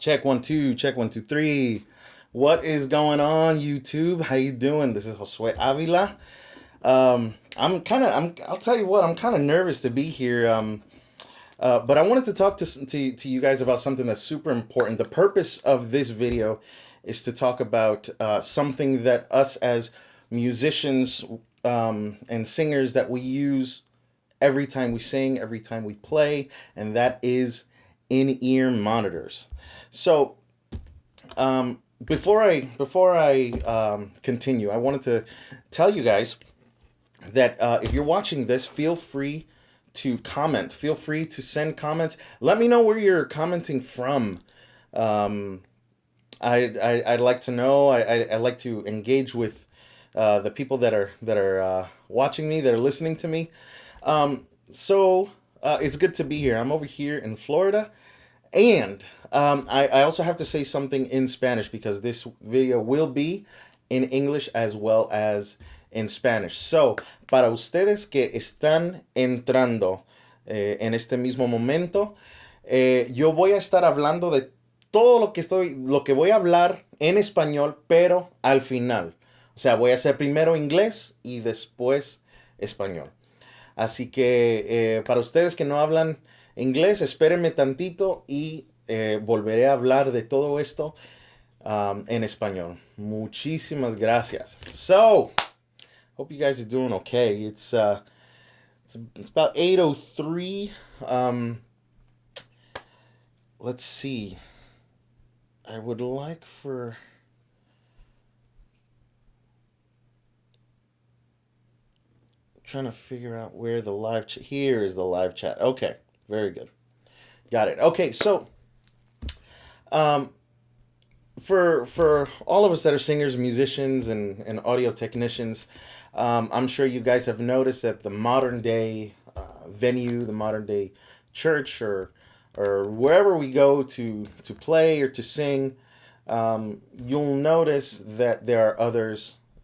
Check one two, check one two three. What is going on, YouTube? How you doing? This is Josue Avila. I'll tell you what, I'm kind of nervous to be here. But I wanted to talk to you guys about something that's super important. The purpose of this video is to talk about something that us as musicians and singers that we use every time we sing, every time we play, and that is in-ear monitors. So before I continue, I wanted to tell you guys that if you're watching this, feel free to comment. Feel free to send comments. Let me know where you're commenting from. I'd like to know. I'd like to engage with the people that are watching me, that are listening to me. It's good to be here. I'm over here in Florida, and I also have to say something in Spanish because this video will be in English as well as en Spanish. So, para ustedes que están entrando en este mismo momento, yo voy a estar hablando de todo lo que voy a hablar en español, pero al final. O sea, voy a hacer primero inglés y después español. Así que para ustedes que no hablan inglés, espérenme tantito y volveré a hablar de todo esto en español. Muchísimas gracias. So, hope you guys are doing okay. It's about 8:03. Let's see. I would like for trying to figure out where the live chat. Here is the live chat. Okay, very good. Got it. Okay, so for all of us that are singers, musicians, and audio technicians, I'm sure you guys have noticed that the modern day venue, the modern day church, or wherever we go to play or to sing, you'll notice that there are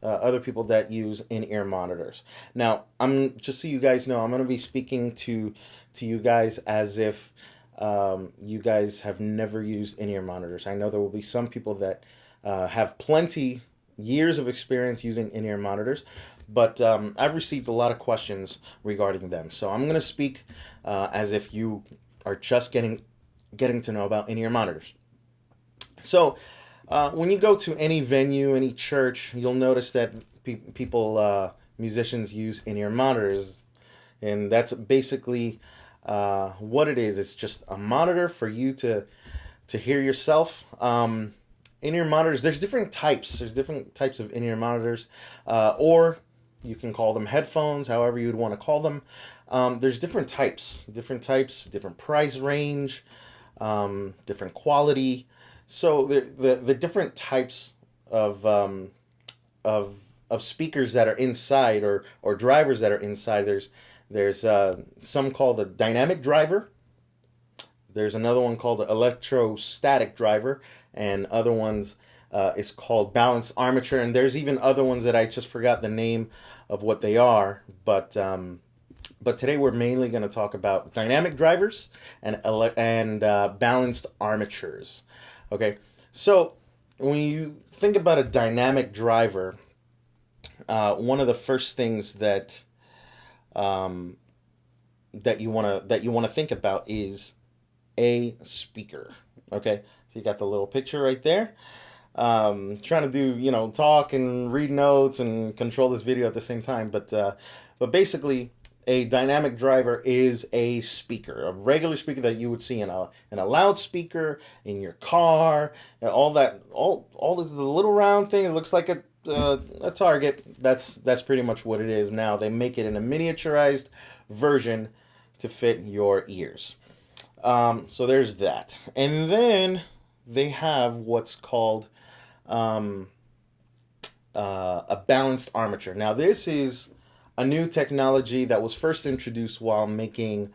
other people that use in-ear monitors. Now, I'm just so you guys know, I'm going to be speaking to you guys as if you guys have never used in-ear monitors. I know there will be some people that have plenty years of experience using in-ear monitors, but I've received a lot of questions regarding them. So I'm going to speak as if you are just getting to know about in-ear monitors. So when you go to any venue, any church, you'll notice that musicians use in-ear monitors, and that's basically what it is. It's just a monitor for you to hear yourself. In-ear monitors, there's different types. There's different types of in-ear monitors, or you can call them headphones, however you'd want to call them. There's different types, different price range, different quality. So the different types of speakers that are inside, or drivers that are inside. There's some called a dynamic driver. There's another one called the electrostatic driver, and other ones is called balanced armature. And there's even other ones that I just forgot the name of what they are. But today we're mainly going to talk about dynamic drivers and balanced armatures. Okay, so when you think about a dynamic driver, one of the first things that you want to think about is a speaker. Okay, so you got the little picture right there. Trying to do talk and read notes and control this video at the same time, but basically a dynamic driver is a speaker, a regular speaker that you would see in a loudspeaker in your car, and all this the little round thing. It looks like a target. That's pretty much what it is now. They make it in a miniaturized version to fit your ears. So there's that, and then they have what's called a balanced armature. Now this is a new technology that was first introduced while making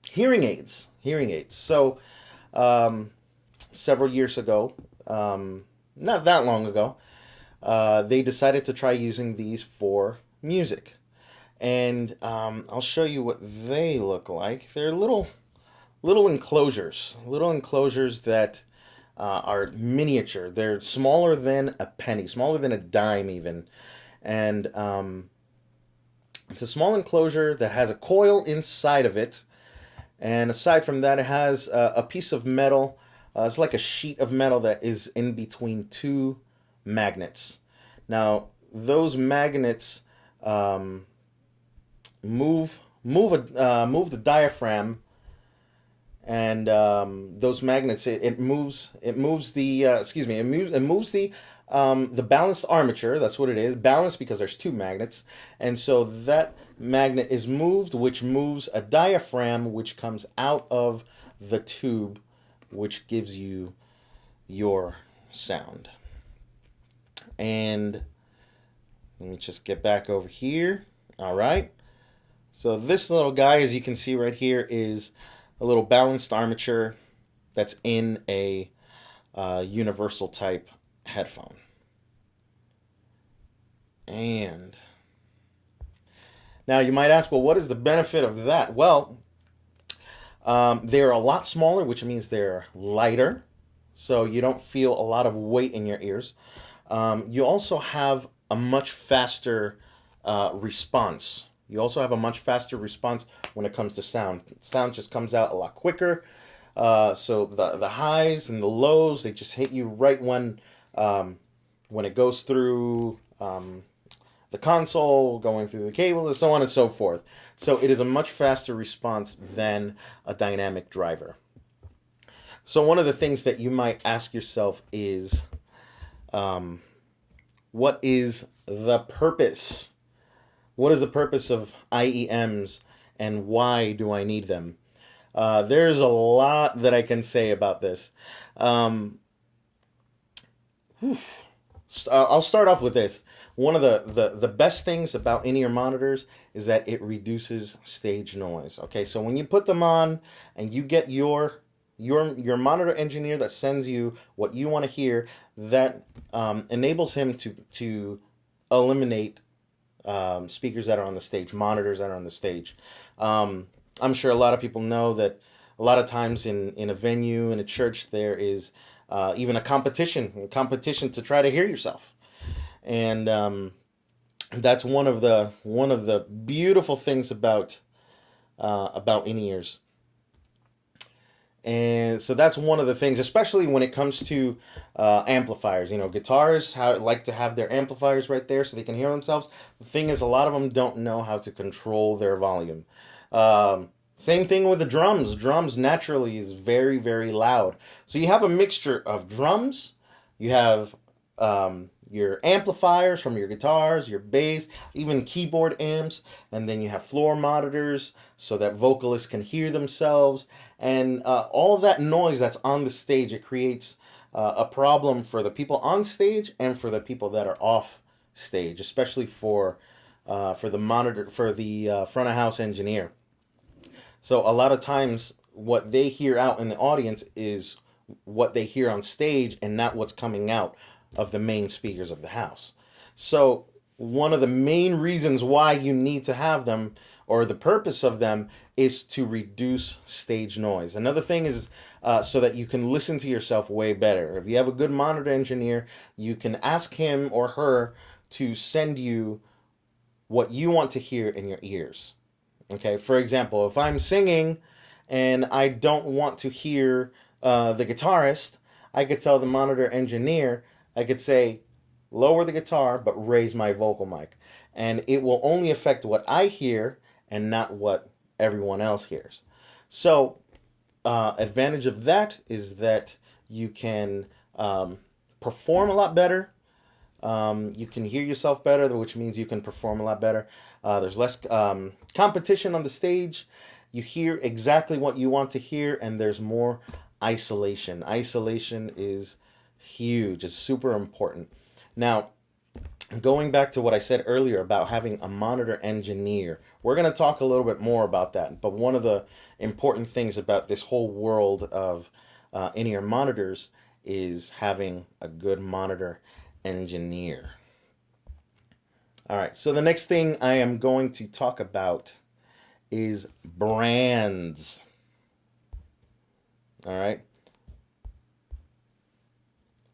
hearing aids. So several years ago, not that long ago, they decided to try using these for music. And I'll show you what they look like. They're little little enclosures that are miniature. They're smaller than a penny, smaller than a dime even, and it's a small enclosure that has a coil inside of it. And aside from that, it has a piece of metal. It's like a sheet of metal that is in between two magnets. Now, those magnets um, move the diaphragm, and those magnets it moves the it moves the balanced armature. That's what it is, balanced because there's two magnets, and so that magnet is moved, which moves a diaphragm, which comes out of the tube, which gives you your sound. And let me just get back over here. All right. So this little guy, as you can see right here, is a little balanced armature that's in a universal type headphone. And now you might ask, well, what is the benefit of that? Well, they're a lot smaller, which means they're lighter, so you don't feel a lot of weight in your ears. You also have a much faster response. You also have a much faster response when it comes to sound. Sound just comes out a lot quicker. So the highs and the lows, they just hit you right when it goes through the console, going through the cable, and so on and so forth. So it is a much faster response than a dynamic driver. So one of the things that you might ask yourself is, what is the purpose? What is the purpose of IEMs, and why do I need them? There's a lot that I can say about this. I'll start off with this. One of the best things about in-ear monitors is that it reduces stage noise. Okay, so when you put them on and you get your monitor engineer that sends you what you want to hear, that enables him to eliminate speakers that are on the stage, monitors that are on the stage. I'm sure a lot of people know that a lot of times in a venue, in a church, there is even a competition to try to hear yourself. And that's one of the beautiful things about in-ears. And so that's one of the things, especially when it comes to amplifiers. You know, guitarists like to have their amplifiers right there so they can hear themselves. The thing is, a lot of them don't know how to control their volume. Same thing with the drums. Drums naturally is very, very loud. So you have a mixture of drums. You have your amplifiers from your guitars, your bass, even keyboard amps, and then you have floor monitors so that vocalists can hear themselves, and all that noise that's on the stage, it creates a problem for the people on stage and for the people that are off stage, especially for the front of house engineer. So a lot of times what they hear out in the audience is what they hear on stage and not what's coming out of the main speakers of the house. So one of the main reasons why you need to have them, or the purpose of them, is to reduce stage noise. Another thing is so that you can listen to yourself way better. If you have a good monitor engineer, you can ask him or her to send you what you want to hear in your ears. Okay, for example, if I'm singing and I don't want to hear the guitarist, I could tell the monitor engineer, I could say, lower the guitar, but raise my vocal mic. And it will only affect what I hear and not what everyone else hears. So, advantage of that is that you can perform a lot better. You can hear yourself better, which means you can perform a lot better. There's less competition on the stage. You hear exactly what you want to hear, and there's more isolation. Isolation is huge. It's super important. Now, going back to what I said earlier about having a monitor engineer, we're going to talk a little bit more about that. But one of the important things about this whole world of in-ear monitors is having a good monitor engineer. All right, so the next thing I am going to talk about is brands. All right.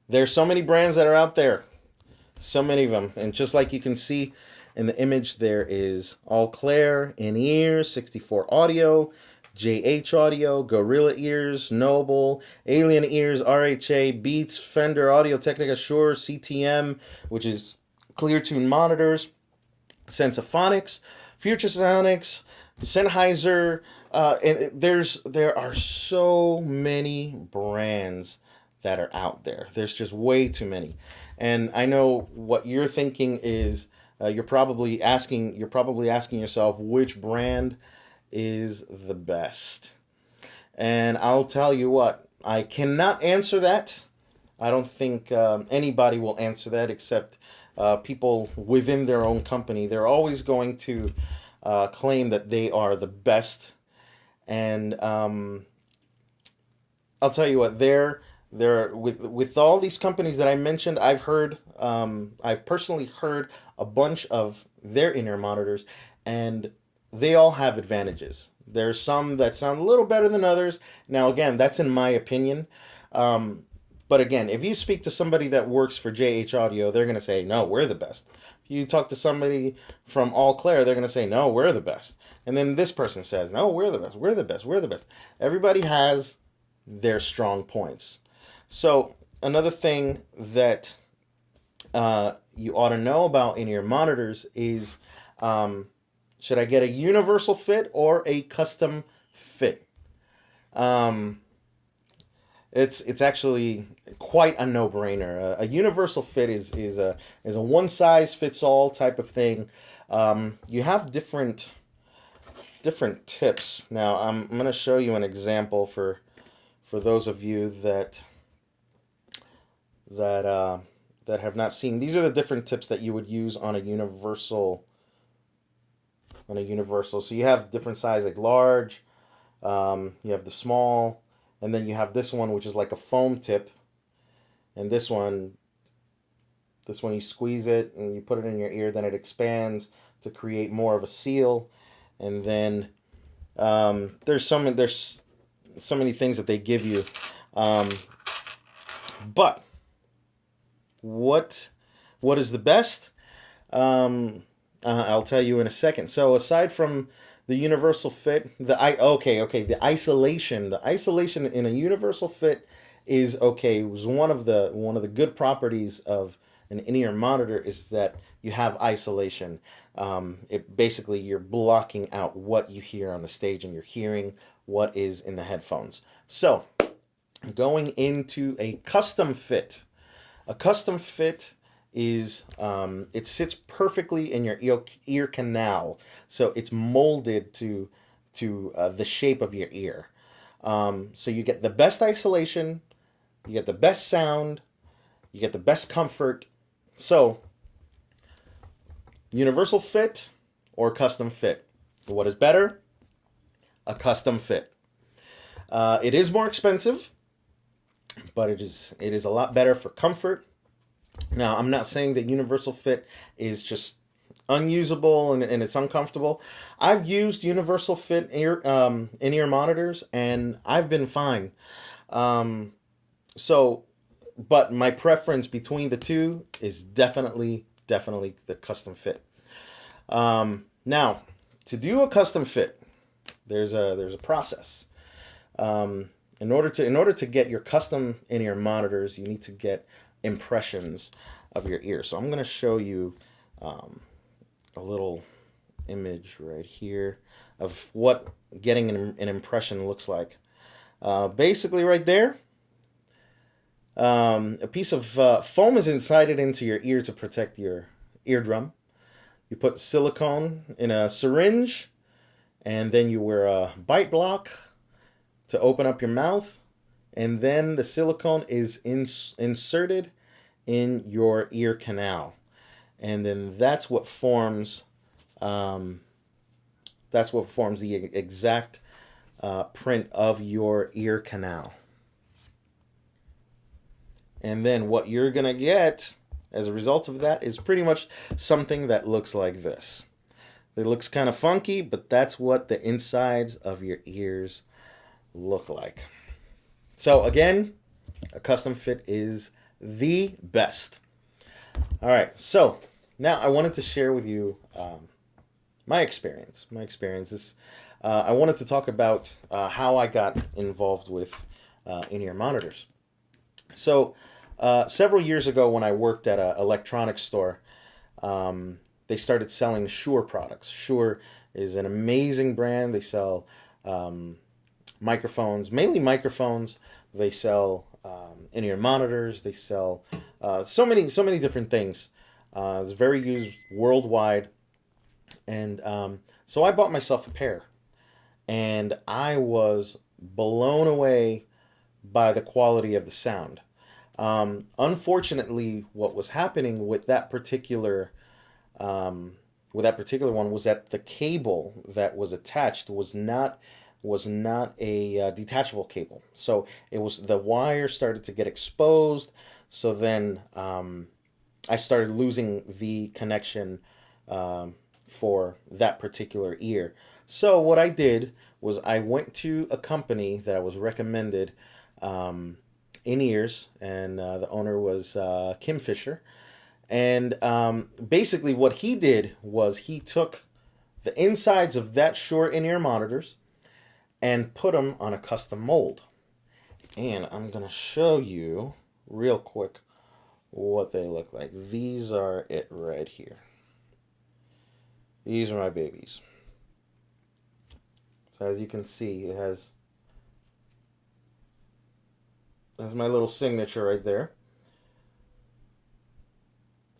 There's so many brands that are out there. So many of them. And just like you can see in the image, there is All Claire, In-Ears, 64 Audio, JH Audio, Gorilla Ears, Noble, Alien Ears, RHA, Beats, Fender, Audio Technica, Shure, CTM, which is Clear Tune monitors, Sensaphonics, Futuresonics, Sennheiser. And there are so many brands that are out there. There's just way too many. And I know what you're thinking is you're probably asking yourself which brand is the best. And I'll tell you what, I cannot answer that. I don't think anybody will answer that except people within their own company. They're always going to claim that they are the best. And I'll tell you what, they're with all these companies that I mentioned. I've personally heard a bunch of their in-ear monitors, and they all have advantages. There's some that sound a little better than others. Now, again, that's in my opinion. But again, if you speak to somebody that works for JH Audio, they're going to say, no, we're the best. If you talk to somebody from All Claire, they're going to say, no, we're the best. And then this person says, no, we're the best. We're the best. We're the best. Everybody has their strong points. So another thing that you ought to know about in-ear monitors is, should I get a universal fit or a custom fit? It's actually quite a no-brainer. A universal fit is a one size fits all type of thing. You have different tips. Now I'm going to show you an example for those of you that have not seen. These are the different tips that you would use on a universal. So you have different size, like large. You have the small. And then you have this one, which is like a foam tip. And this one you squeeze it and you put it in your ear, then it expands to create more of a seal. And then there's so many things that they give you. But what is the best? I'll tell you in a second. So aside from the universal fit, the isolation in a universal fit is okay. It was one of the good properties of an in-ear monitor is that you have isolation. It basically, you're blocking out what you hear on the stage and you're hearing what is in the headphones. So going into a custom fit. A custom fit is it sits perfectly in your ear canal, so it's molded to the shape of your ear. So you get the best isolation, you get the best sound, you get the best comfort. So universal fit or custom fit, what is better? A custom fit. It is more expensive, but it is a lot better for comfort. Now, I'm not saying that universal fit is just unusable and it's uncomfortable. I've used universal fit in-ear monitors and I've been fine. But my preference between the two is definitely the custom fit. Now, to do a custom fit, there's a process. In order to get your custom in-ear monitors, you need to get impressions of your ear. So I'm going to show you a little image right here of what getting an impression looks like. Basically right there, a piece of foam is inserted into your ear to protect your eardrum. You put silicone in a syringe, and then you wear a bite block to open up your mouth, and then the silicone is inserted in your ear canal, and then that's what forms the exact print of your ear canal. And then what you're gonna get as a result of that is pretty much something that looks like this. It looks kind of funky, but that's what the insides of your ears look like. So again, a custom fit is the best. All right, so now I wanted to share with you my experience. My experience is I wanted to talk about how I got involved with in-ear monitors. So several years ago, when I worked at an electronics store, they started selling Shure products. Shure is an amazing brand. They sell microphones, mainly microphones. They sell in-ear monitors. They sell so many different things. It's very used worldwide, and so I bought myself a pair, and I was blown away by the quality of the sound. Unfortunately, what was happening um, with that particular one was that the cable that was attached was not a detachable cable. So it was the wire started to get exposed. So then I started losing the connection for that particular ear. So what I did was I went to a company that I was recommended um, in ears, and the owner was Kim Fisher. And basically, what he did was he took the insides of that Shure in-ear monitors and put them on a custom mold. And I'm gonna show you real quick what they look like. These are it right here. These are my babies. So as you can see, it has that's my little signature right there.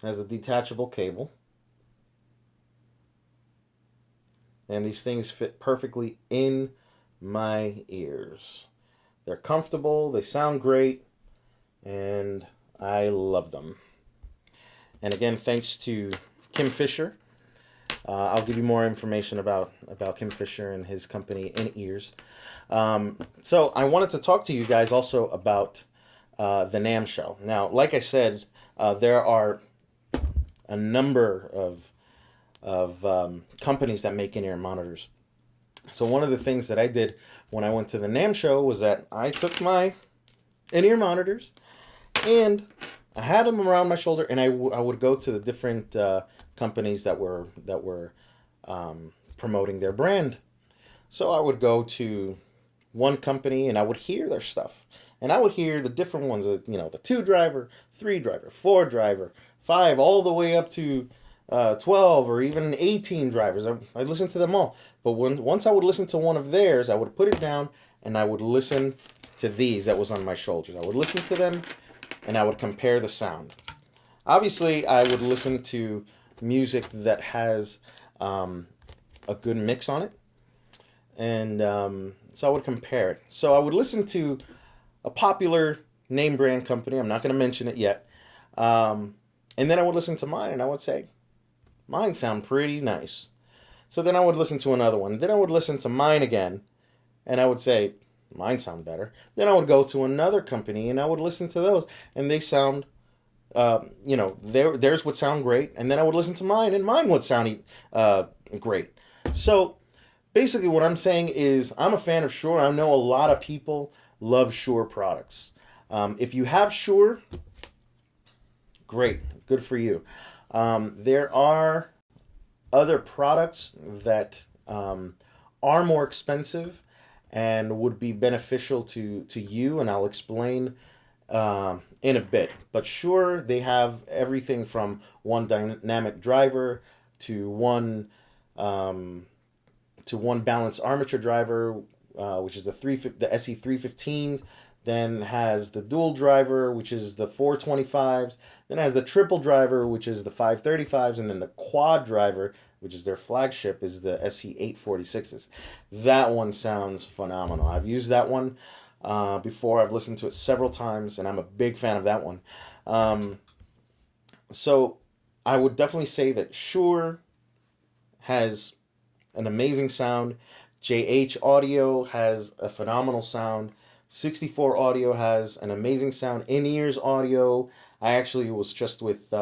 It has a detachable cable, and these things fit perfectly in my ears. They're comfortable, they sound great, and I love them. And again, thanks to Kim Fisher. I'll give you more information about Kim Fisher and his company In Ears. So I wanted to talk to you guys also about the NAMM show. Now, like I said, there are a number of companies that make in-ear monitors. So one of the things that I did when I went to the NAMM show was that I took my in-ear monitors and I had them around my shoulder, and I would go to the different companies that were promoting their brand. So I would go to one company and I would hear their stuff, and I would hear the different ones. The 2 driver, 3 driver, 4 driver, 5, all the way up to 12 or even 18 drivers. I listened to them all. But once I would listen to one of theirs, I would put it down and I would listen to these that was on my shoulders. I would listen to them and I would compare the sound. Obviously, I would listen to music that has a good mix on it, and so I would compare it. So I would listen to a popular name brand company. I'm not going to mention it yet. And then I would listen to mine, and I would say, mine sound pretty nice. So then I would listen to another one. Then I would listen to mine again, and I would say, mine sound better. Then I would go to another company, and I would listen to those, and they sound, theirs would sound great. And then I would listen to mine, and mine would sound great. So basically, what I'm saying is, I'm a fan of Shure. I know a lot of people love Shure products. If you have Shure, great, good for you. There are other products that are more expensive and would be beneficial to you, and I'll explain in a bit. But Shure, they have everything from one dynamic driver to one balanced armature driver, which is the SE315s. Then has the dual driver, which is the 425s. Then has the triple driver, which is the 535s, and then the quad driver, which is their flagship, is the SE846s. That one sounds phenomenal. I've used that one before. I've listened to it several times, and I'm a big fan of that one. So I would definitely say that Shure has an amazing sound. JH Audio has a phenomenal sound. 64 Audio has an amazing sound. In-ears Audio, I actually was just with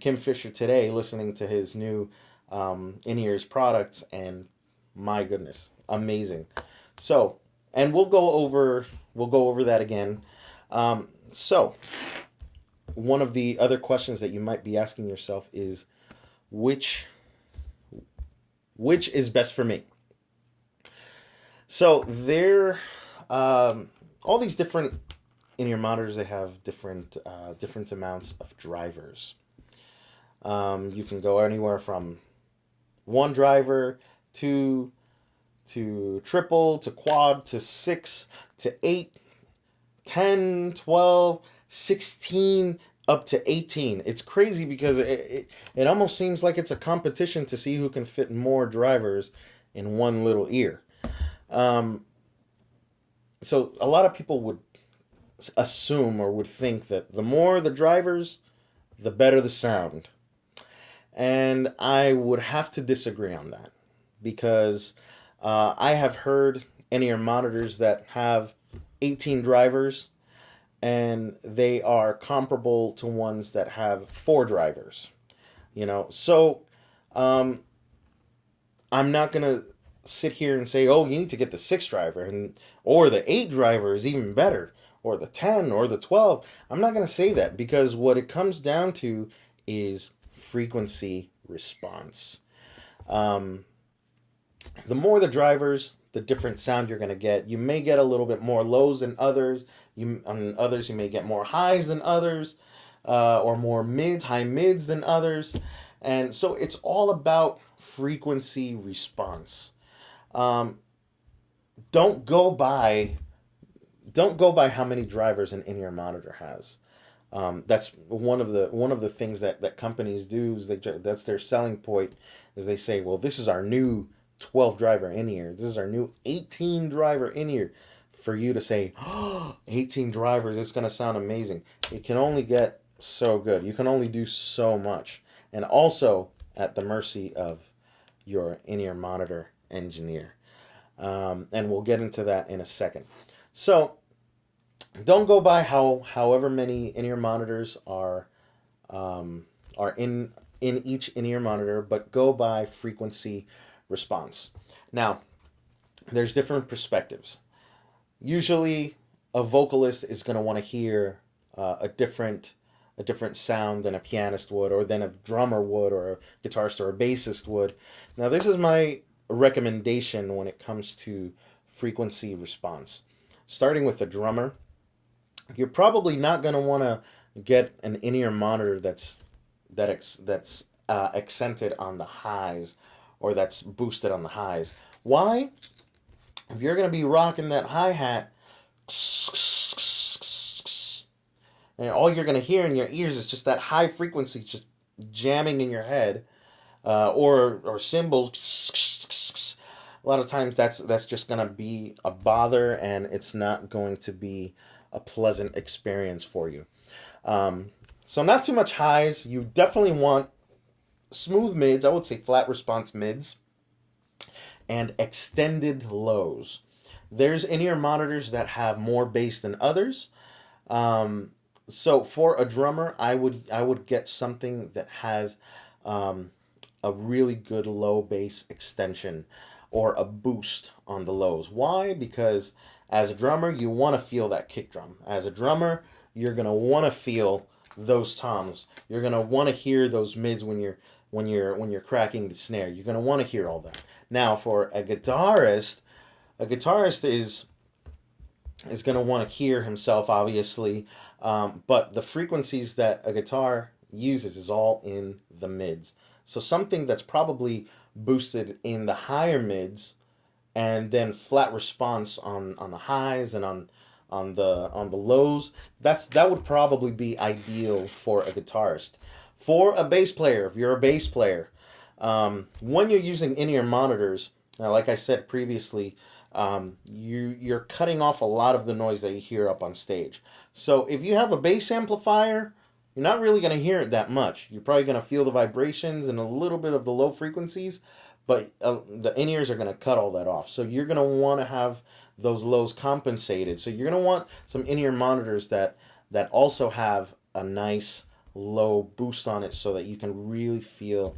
Kim Fisher today listening to his new in-ears products, and my goodness, amazing. So And we'll go over that again. So one of the other questions that you might be asking yourself is which which is best for me. So there, all these different in-ear monitors, they have different amounts of drivers. You can go anywhere from one driver to triple to quad to 6 to 8, 10, 12, 16, up to 18. It's crazy because it almost seems like it's a competition to see who can fit more drivers in one little ear. Um, so a lot of people would assume or would think that the more the drivers, the better the sound. And I would have to disagree on that because I have heard in-ear monitors that have 18 drivers and they are comparable to ones that have 4 drivers. So um, I'm not gonna sit here and say, oh, you need to get the 6 driver, and or the 8 driver is even better, or the 10 or the 12. I'm not gonna say that because what it comes down to is frequency response. Um, the more the drivers, the different sound you're gonna get. You may get a little bit more lows than others. On others you may get more highs than others, or more high mids than others, and so it's all about frequency response. Um, don't go by don't go by how many drivers an in-ear monitor has. That's one of the things that companies do is that's their selling point is they say, well, this is our new 12 driver in ear. This is our new 18 driver in ear. For you to say, oh, 18 drivers, it's going to sound amazing. It can only get so good. You can only do so much. And also at the mercy of your in-ear monitor engineer. And we'll get into that in a second. So don't go by however many in-ear monitors are in each in-ear monitor, but go by frequency response. Now, there's different perspectives. Usually, a vocalist is going to want to hear a different sound than a pianist would, or than a drummer would, or a guitarist or a bassist would. Now, this is my recommendation when it comes to frequency response. Starting with the drummer, you're probably not going to want to get an in-ear monitor that's accented on the highs, or that's boosted on the highs. Why? If you're going to be rocking that hi-hat, and all you're going to hear in your ears is just that high frequency just jamming in your head, or cymbals. A lot of times that's just going to be a bother, and it's not going to be a pleasant experience for you. So not too much highs. You definitely want smooth mids. I would say flat response mids and extended lows. There's in-ear monitors that have more bass than others. Um, so for a drummer, I would get something that has um, a really good low bass extension or a boost on the lows. Why? Because as a drummer, you want to feel that kick drum. As a drummer, you're gonna want to feel those toms. You're gonna want to hear those mids when you're cracking the snare. You're gonna want to hear all that. Now, for a guitarist is going to want to hear himself, obviously, but the frequencies that a guitar uses is all in the mids. So something that's probably boosted in the higher mids, and then flat response on the highs, and on the lows. That would probably be ideal for a guitarist. For a bass player, if you're a bass player, when you're using in-ear monitors, now, like I said previously, you're cutting off a lot of the noise that you hear up on stage. So if you have a bass amplifier, you're not really going to hear it that much. You're probably going to feel the vibrations and a little bit of the low frequencies, but the in-ears are going to cut all that off. So you're going to want to have those lows compensated. So you're going to want some in-ear monitors that also have a nice low boost on it, so that you can really feel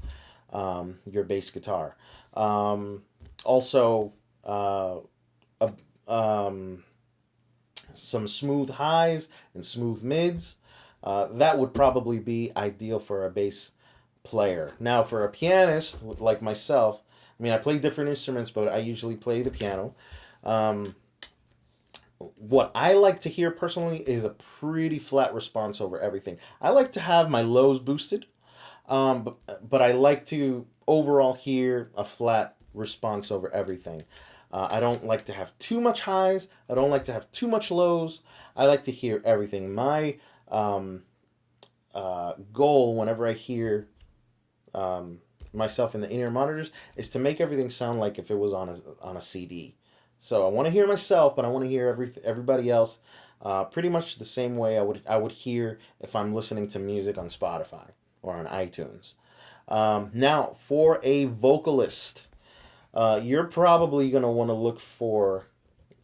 your bass guitar. Also, a um, some smooth highs and smooth mids, that would probably be ideal for a bass player. Now, for a pianist like myself, I mean, I play different instruments, but I usually play the piano. Um, what I like to hear personally is a pretty flat response over everything. I like to have my lows boosted, but I like to overall hear a flat response over everything. I don't like to have too much highs. I don't like to have too much lows. I like to hear everything. My um, goal whenever I hear um, myself in the in-ear monitors is to make everything sound like if it was on a CD. So I want to hear myself, but I want to hear everybody else pretty much the same way I would hear if I'm listening to music on Spotify or on iTunes. Now, for a vocalist, you're probably going to want to look for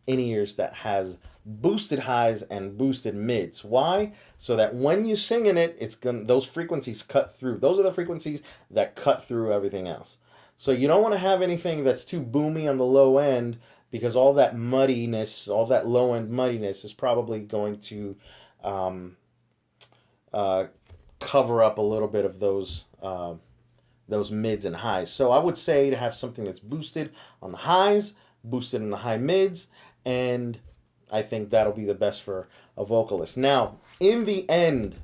in-ears that has boosted highs and boosted mids. Why? So that when you sing in it, those frequencies cut through. Those are the frequencies that cut through everything else. So you don't want to have anything that's too boomy on the low end, because all that muddiness, all that low end muddiness is probably going to um, uh, cover up a little bit of those mids and highs. So I would say to have something that's boosted on the highs, boosted in the high mids, and I think that'll be the best for a vocalist. Now, in the end,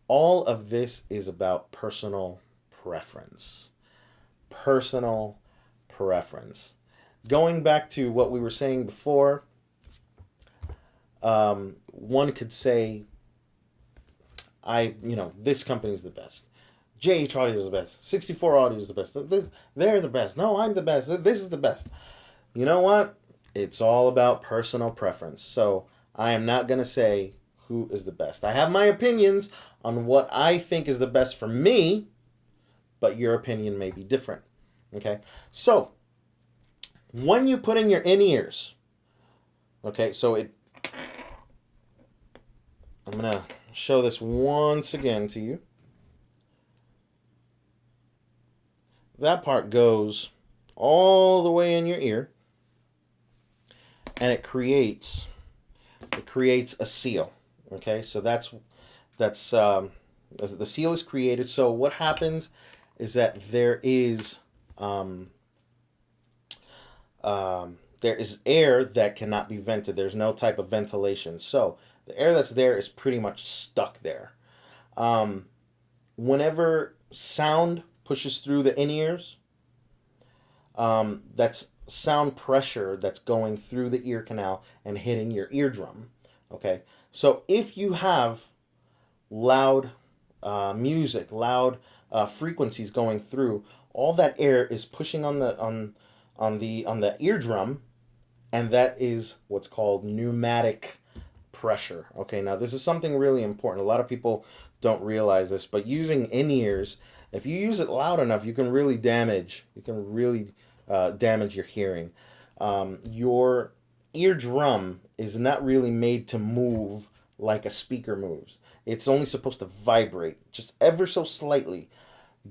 all of this is about personal preference. Personal preference. Going back to what we were saying before, one could say, this company's the best. JH Audio is the best. 64 Audio is the best. They're the best. No, I'm the best. This is the best. You know what? It's all about personal preference. So I am not going to say who is the best. I have my opinions on what I think is the best for me, but your opinion may be different. Okay? So when you put in your in-ears, okay, I'm going to show this once again to you. That part goes all the way in your ear, and it creates a seal. Okay, so that's the seal is created. So what happens is that there is air that cannot be vented. There's no type of ventilation. So the air that's there is pretty much stuck there. Whenever sound pushes through the in-ears, that's sound pressure that's going through the ear canal and hitting your eardrum. Okay, so if you have loud music, loud frequencies going through, all that air is pushing on the eardrum, and that is what's called pneumatic pressure. Okay, now this is something really important. A lot of people don't realize this, but using in-ears, if you use it loud enough, you can really damage your hearing. Your eardrum is not really made to move like a speaker moves. It's only supposed to vibrate just ever so slightly.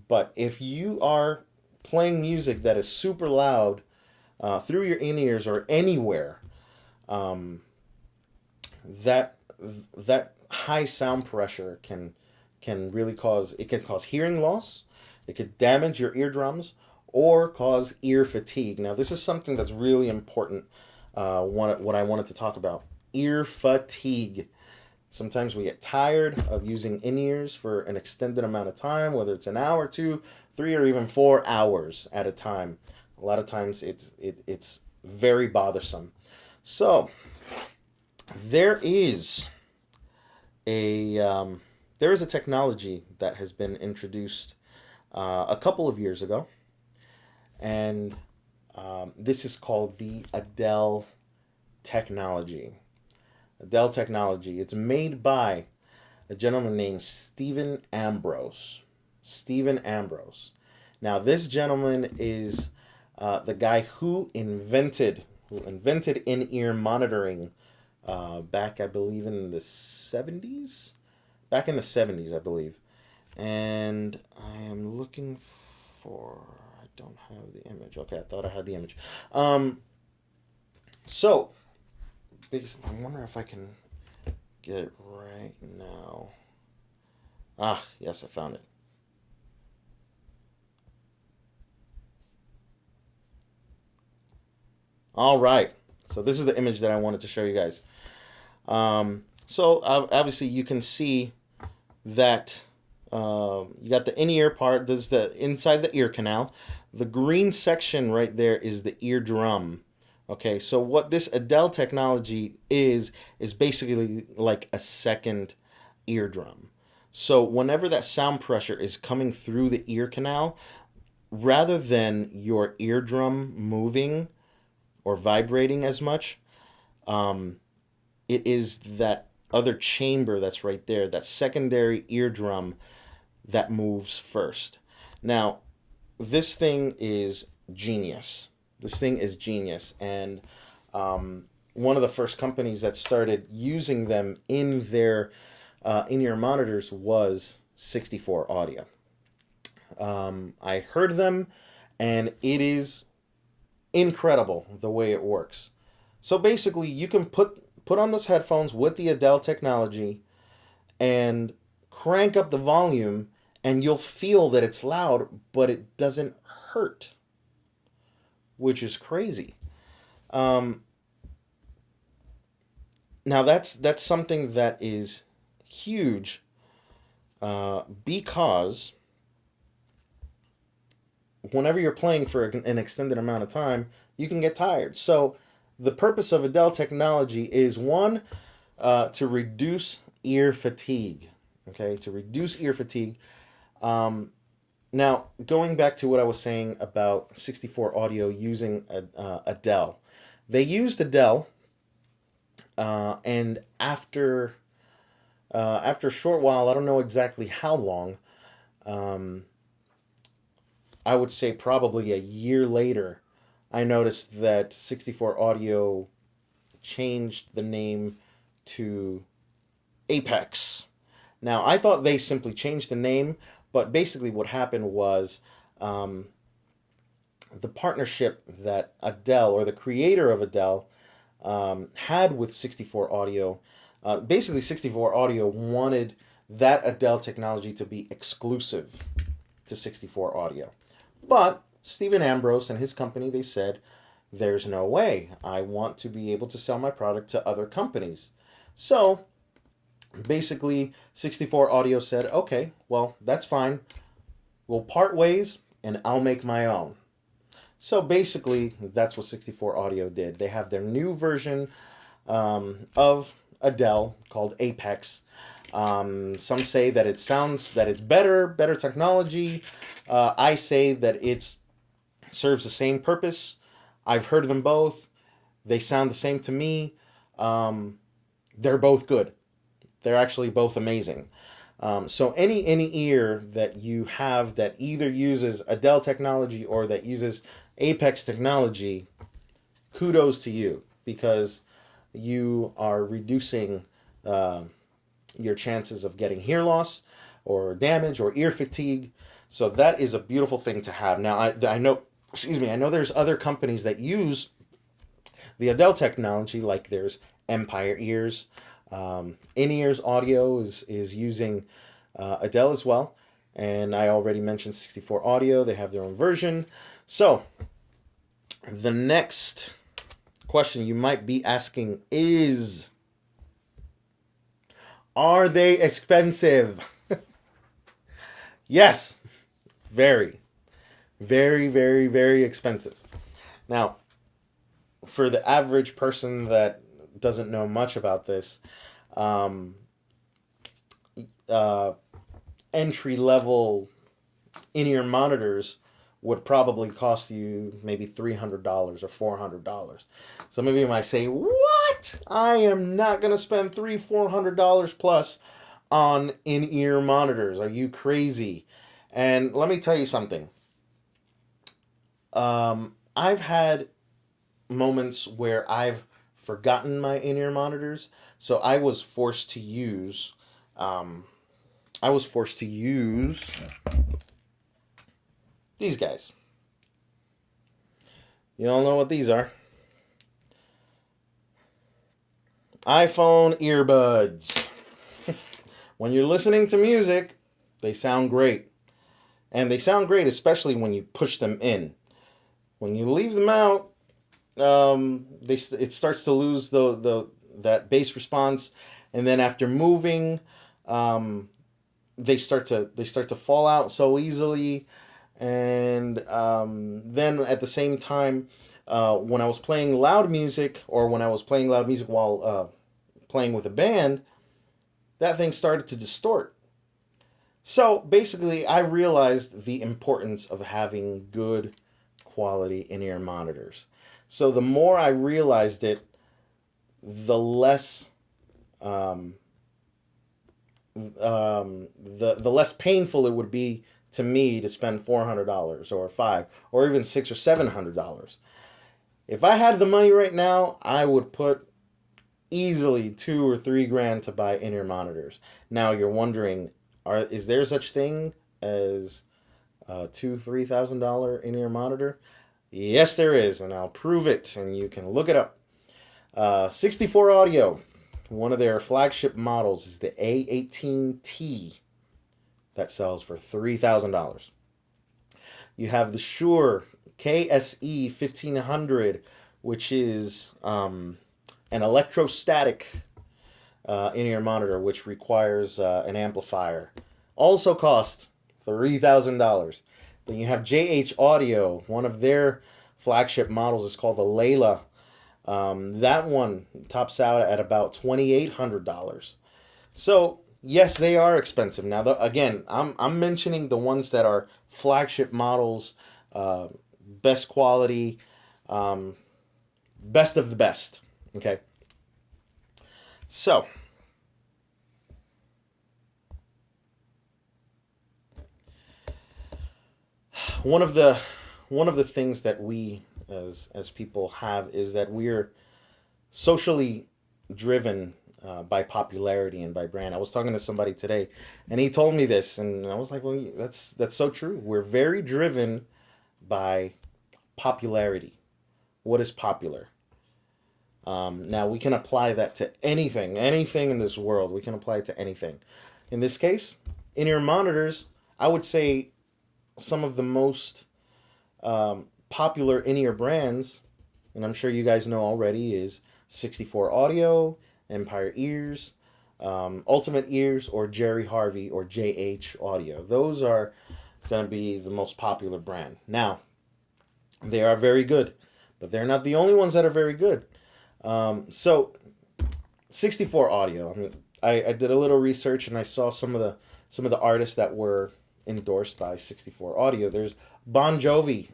But if you are playing music that is super loud through your in-ears or anywhere, that high sound pressure can really cause hearing loss. It could damage your eardrums or cause ear fatigue. Now, this is something that's really important. What I wanted to talk about: ear fatigue. Sometimes we get tired of using in-ears for an extended amount of time, whether it's an hour, 2, 3, or even 4 hours at a time. A lot of times it's very bothersome. So there is a technology that has been introduced a couple of years ago, and this is called the Adele technology. Adele technology. It's made by a gentleman named Stephen Ambrose. Stephen Ambrose. Now, this gentleman is the guy who invented in-ear monitoring back, I believe, in the 70s. Back in the 70s, I believe. And I am looking for... I don't have the image. Okay, I thought I had the image. So, I wonder if I can get it right now. Ah, yes, I found it. All right. So this is the image that I wanted to show you guys. So obviously you can see that you got the in-ear part. There's the inside the ear canal. The green section right there is the eardrum. Okay, so what this Adele technology is basically like a second eardrum. So whenever that sound pressure is coming through the ear canal, rather than your eardrum moving or vibrating as much, um, it is that other chamber that's right there, that secondary eardrum that moves first. Now, this thing is genius. This thing is genius. And one of the first companies that started using them in their in-ear monitors was 64 Audio. I heard them, and it is incredible the way it works. So basically, you can put on those headphones with the Adele technology and crank up the volume, and you'll feel that it's loud, but it doesn't hurt, which is crazy. Um, Now that's something that is huge because whenever you're playing for an extended amount of time, you can get tired. So the purpose of Adele technology is one, to reduce ear fatigue. Okay, to reduce ear fatigue. Um, Now, going back to what I was saying about 64 Audio using Adele, they used Adele, and after a short while, I don't know exactly how long. Um, I would say probably a year later, I noticed that 64 Audio changed the name to Apex. Now, I thought they simply changed the name, but basically what happened was um, the partnership that Adele, or the creator of Adele, had with 64 Audio. Basically, 64 Audio wanted that Adele technology to be exclusive to 64 Audio. But Stephen Ambrose and his company, they said, there's no way. I want to be able to sell my product to other companies. So basically, 64 Audio said, okay, well, that's fine. We'll part ways and I'll make my own. So basically, that's what 64 Audio did. They have their new version of Adele called Apex. Some say that it's better technology. I say that it serves the same purpose. I've heard them both. They sound the same to me. They're both good. They're actually both amazing. So any ear that you have that either uses Adele technology or that uses Apex technology, kudos to you, because you are reducing your chances of getting hear loss or damage or ear fatigue. So that is a beautiful thing to have. Now I know, excuse me, I know there's other companies that use the Adele technology, like there's Empire Ears. In Ears Audio is using Adele as well. And I already mentioned 64 Audio. They have their own version. So the next question you might be asking is, are they expensive? Yes, very, very, very, very expensive. Now, for the average person that doesn't know much about this, um, uh, entry level in-ear monitors would probably cost you maybe $300 or $400. Some of you might say, "What? I am not going to spend $400 plus on in-ear monitors. Are you crazy?" And let me tell you something. I've had moments where I've forgotten my in-ear monitors, so um, I was forced to use these guys. You all know what these are. iPhone earbuds. When you're listening to music, they sound great. And they sound great, especially when you push them in. When you leave them out, it starts to lose the that bass response, and then after moving, um, they start to fall out so easily, and then at the same time, when I was playing loud music, or when I was playing loud music while playing with a band, that thing started to distort. So basically, I realized the importance of having good quality in ear monitors. So the more I realized it, the less um, the less painful it would be to me to spend $400 or five or even $600 or $700. If I had the money right now, I would put easily 2 or 3 grand to buy in-ear monitors. Now you're wondering, is there such thing as a $2,000 to $3,000 in-ear monitor? Yes, there is, and I'll prove it, and you can look it up. 64 Audio, one of their flagship models is the A18T that sells for $3,000. You have the Shure KSE 1500, which is an electrostatic in-ear monitor, which requires an amplifier. Also cost $3,000. Then you have JH Audio. One of their flagship models is called the Layla. That one tops out at about $2,800. So yes, they are expensive. Now, again, I'm mentioning the ones that are flagship models, best quality, um, best of the best. Okay. So one of the things that we as people have is that we're socially driven by popularity and by brand. I was talking to somebody today, and he told me this, and I was like, "Well, that's so true. We're very driven by popularity. What is popular?" Now we can apply that to anything in this world. We can apply it to anything. In this case, in-ear monitors, I would say some of the most popular in-ear brands, and I'm sure you guys know already, is 64 Audio, Empire Ears, Ultimate Ears, or Jerry Harvey, or JH Audio. Those are going to be the most popular brand. Now, they are very good, but they're not the only ones that are very good. So 64 Audio. I mean, I did a little research, and I saw some of the artists that were endorsed by 64 Audio. There's Bon Jovi,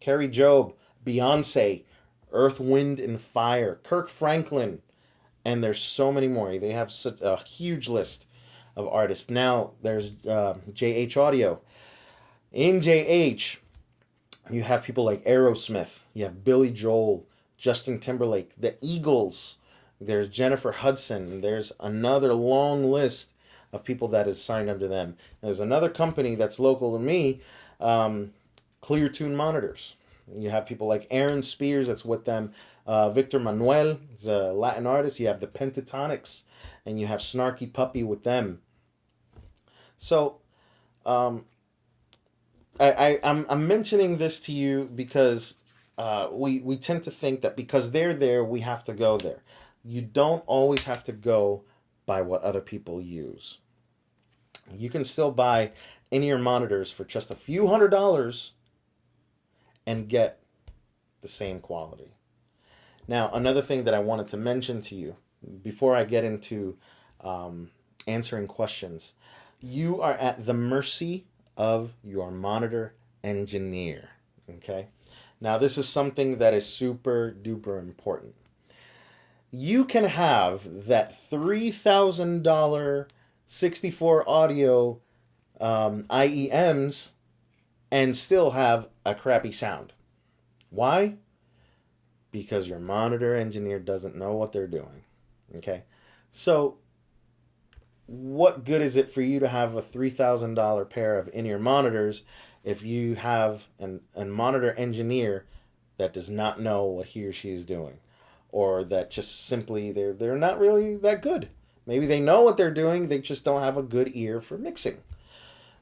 Carrie Job, Beyonce, Earth, Wind, and Fire, Kirk Franklin, and there's so many more. They have such a huge list of artists. Now there's JH Audio. In JH, you have people like Aerosmith. You have Billy Joel, Justin Timberlake, the Eagles. There's Jennifer Hudson. There's another long list of people that is signed under them. There's another company that's local to me, Clear Tune Monitors. You have people like Aaron Spears that's with them. Victor Manuel is a Latin artist. You have the Pentatonics, and you have Snarky Puppy with them. So I'm mentioning this to you because we tend to think that because they're there, we have to go there. You don't always have to go by what other people use. You can still buy in-ear monitors for just a few $100s and get the same quality. Now, another thing that I wanted to mention to you before I get into answering questions, you are at the mercy of your monitor engineer. Okay? Now, this is something that is super duper important. You can have that $3,000 64 Audio IEMs and still have a crappy sound. Why? Because your monitor engineer doesn't know what they're doing. Okay? So, what good is it for you to have a $3,000 pair of in-ear monitors if you have a monitor engineer that does not know what he or she is doing? or that just simply they're not really that good. Maybe they know what they're doing, they just don't have a good ear for mixing.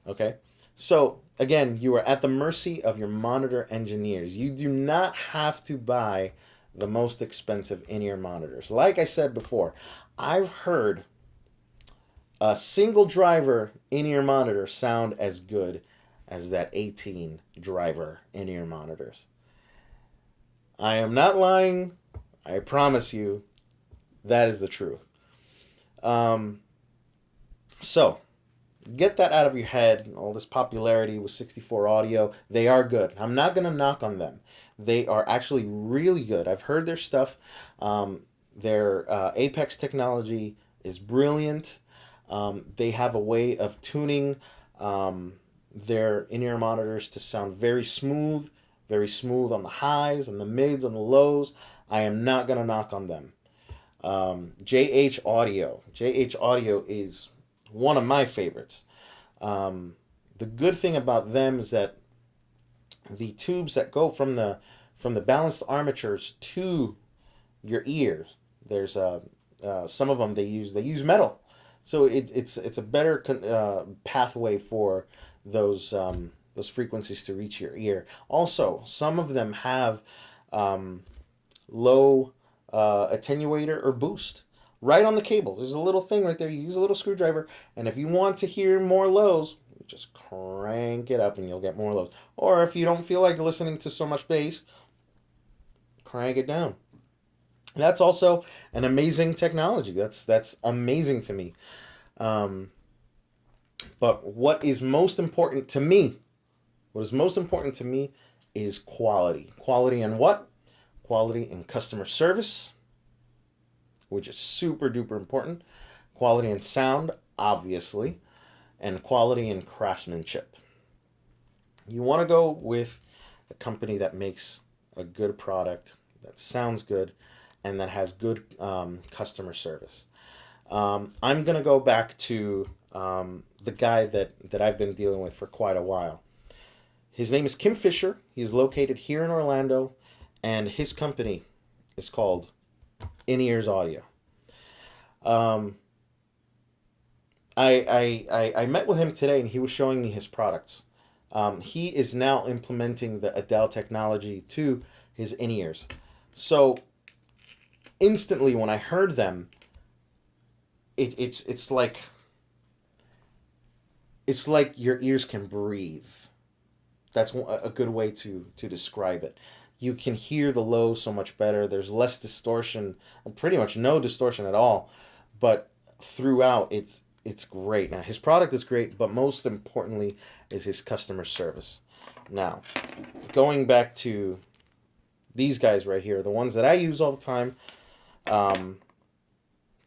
Okay? So, again, you are at the mercy of your monitor engineers. You do not have to buy the most expensive in-ear monitors. Like I said before, I've heard a single driver in-ear monitor sound as good as that 18 driver in-ear monitors. I am not lying. I promise you that is the truth. Um, so, get that out of your head. All this popularity with 64 audio, they are good. I'm not going to knock on them. They are actually really good. I've heard their stuff. Their Apex technology is brilliant. They have a way of tuning their in-ear monitors to sound very smooth on the highs, on the mids, on the lows. I am not going to knock on them. JH Audio is one of my favorites. The good thing about them is that the tubes that go from the balanced armatures to your ears, there's some of them they use metal, so it's a better pathway for those frequencies to reach your ear. Also, some of them have low attenuator or boost right on the cable. There's a little thing right there. You use a little screwdriver, and if you want to hear more lows, you just crank it up and you'll get more lows. Or if you don't feel like listening to so much bass, crank it down. That's also an amazing technology. That's amazing to me. But what is most important to me? What is most important to me is quality. Quality in what? Quality in customer service, which is super duper important. Quality in sound, obviously, and quality in craftsmanship. You want to go with a company that makes a good product, that sounds good, and that has good customer service. I'm going to go back to the guy that I've been dealing with for quite a while. His name is Kim Fisher. He's located here in Orlando, and his company is called In-Ears Audio. I met with him today, and he was showing me his products. He is now implementing the Adele technology to his in-ears. So instantly, when I heard them, it's like your ears can breathe. That's a good way to describe it. You can hear the lows so much better. There's less distortion, pretty much no distortion at all. But throughout, it's great. Now, his product is great, but most importantly is his customer service. Now, going back to these guys right here, the ones that I use all the time,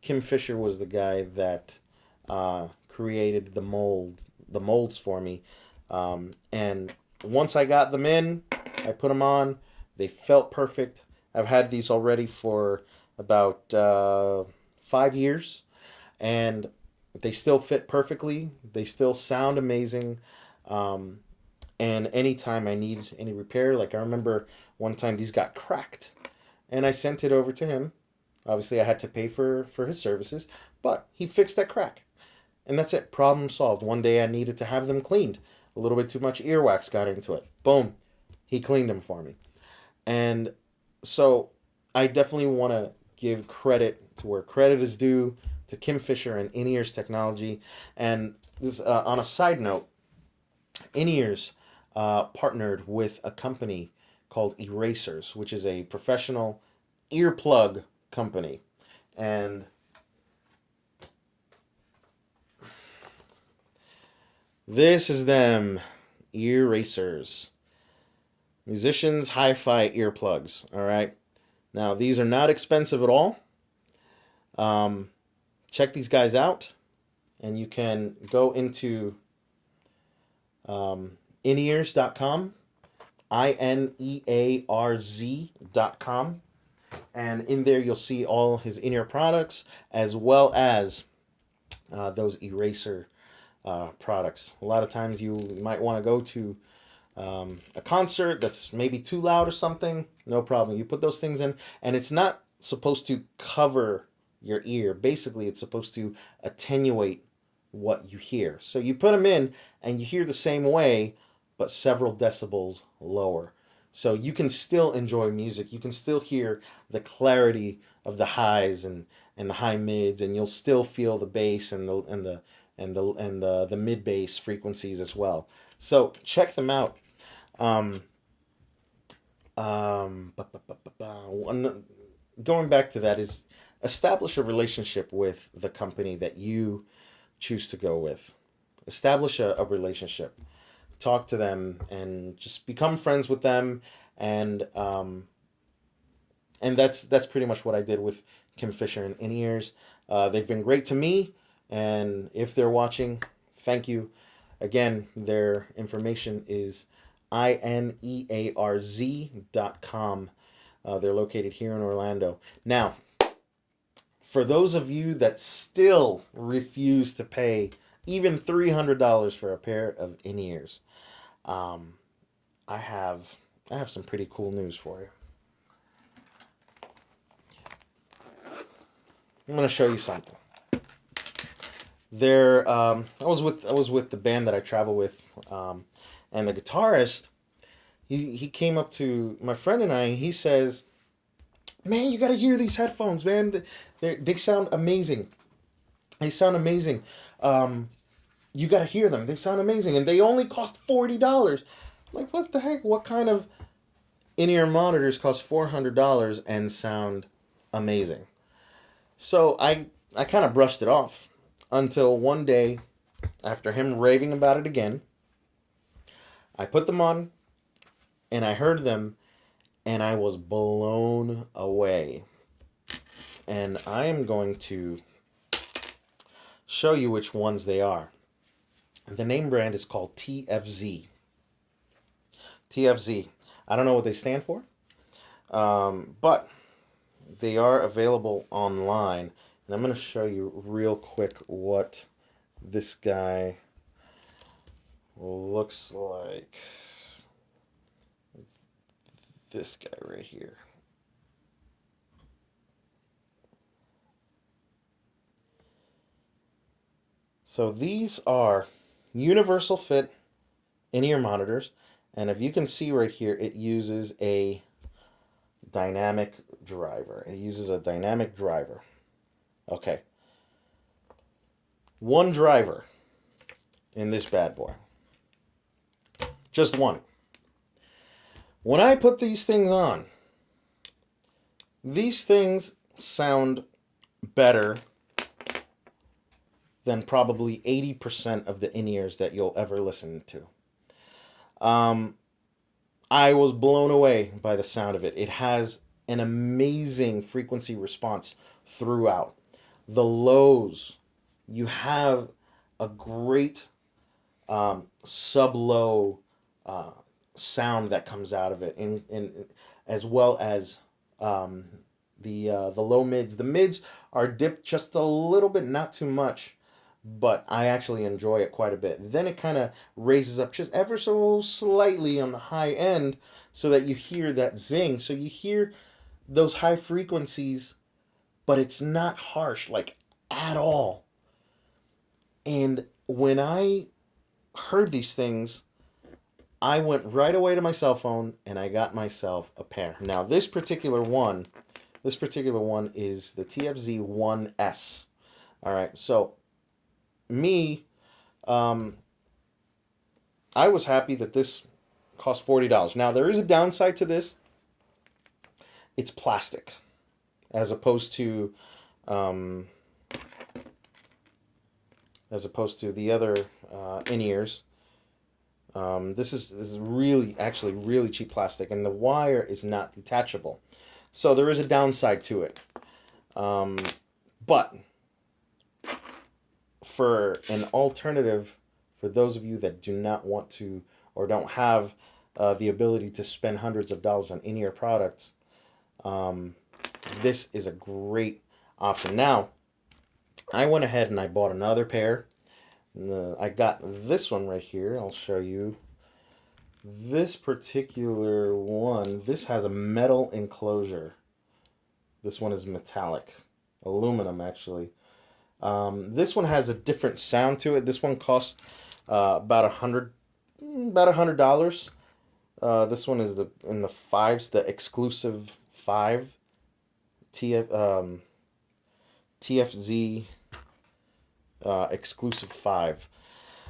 Kim Fisher was the guy that created the molds for me. And once I got them in, I put them on. They felt perfect. I've had these already for about 5 years, and they still fit perfectly. They still sound amazing. And anytime I need any repair, like I remember one time these got cracked, and I sent it over to him. Obviously, I had to pay for his services, but he fixed that crack. And that's it. Problem solved. One day I needed to have them cleaned. A little bit too much earwax got into it. Boom. He cleaned them for me. And so I definitely want to give credit to where credit is due, to Kim Fisher and In-Ears Technology. And this, on a side note, In-Ears partnered with a company called Erasers, which is a professional earplug company. And this is them, Erasers. Musicians hi-fi earplugs, all right? Now, these are not expensive at all. Check these guys out, and you can go into inears.com, inearz.com, and in there you'll see all his in-ear products as well as those eraser products. A lot of times you might want to go to a concert that's maybe too loud or something. No problem. You put those things in, and it's not supposed to cover your ear. Basically, it's supposed to attenuate what you hear. So you put them in and you hear the same way, but several decibels lower. So you can still enjoy music. You can still hear the clarity of the highs and the high mids, and you'll still feel the bass and the mid bass frequencies as well. So check them out. Um, One, going back to that is establish a relationship with the company that you choose to go with. Establish a relationship. Talk to them and just become friends with them, and that's pretty much what I did with Kim Fisher and In Ears. They've been great to me, and if they're watching, thank you. Again, their information is inearz.com. They're located here in Orlando. Now, for those of you that still refuse to pay even $300 for a pair of In Ears, um, I have some pretty cool news for you. I'm going to show you something. There, I was with the band that I travel with, and the guitarist, he came up to my friend and I. He says, "Man, you got to hear these headphones, man. They sound amazing. They sound amazing. You got to hear them. They sound amazing, and they only cost $40." Like, what the heck? What kind of in-ear monitors cost $400 and sound amazing? So I kind of brushed it off until one day, after him raving about it again, I put them on and I heard them and I was blown away. And I am going to show you which ones they are. The name brand is called TFZ. TFZ. I don't know what they stand for, but they are available online. And I'm going to show you real quick what this guy looks like. This guy right here. So these are universal fit in-ear monitors. And if you can see right here, it uses a dynamic driver. It uses a dynamic driver. Okay. One driver in this bad boy. Just one. When I put these things on, these things sound better than probably 80% of the in-ears that you'll ever listen to. I was blown away by the sound of it. It has an amazing frequency response throughout. The lows, you have a great sub-low sound that comes out of it, and as well as the low mids. The mids are dipped just a little bit, not too much, but I actually enjoy it quite a bit. Then it kind of raises up just ever so slightly on the high end so that you hear that zing. So you hear those high frequencies, but it's not harsh, like, at all. And when I heard these things, I went right away to my cell phone and I got myself a pair. Now, this particular one is the TFZ 1S. All right, so me, I was happy that this cost $40. Now, there is a downside to this. It's plastic, as opposed to the other in-ears. This is really, actually really cheap plastic, and the wire is not detachable. So there is a downside to it. But for an alternative, for those of you that do not want to or don't have the ability to spend hundreds of dollars on in-ear products, this is a great option. Now, I went ahead and I bought another pair. I got this one right here. I'll show you. This particular one, this has a metal enclosure. This one is metallic, aluminum actually. This one has a different sound to it. This one costs about $100. This one is in the fives, the exclusive five TF, TFZ exclusive five.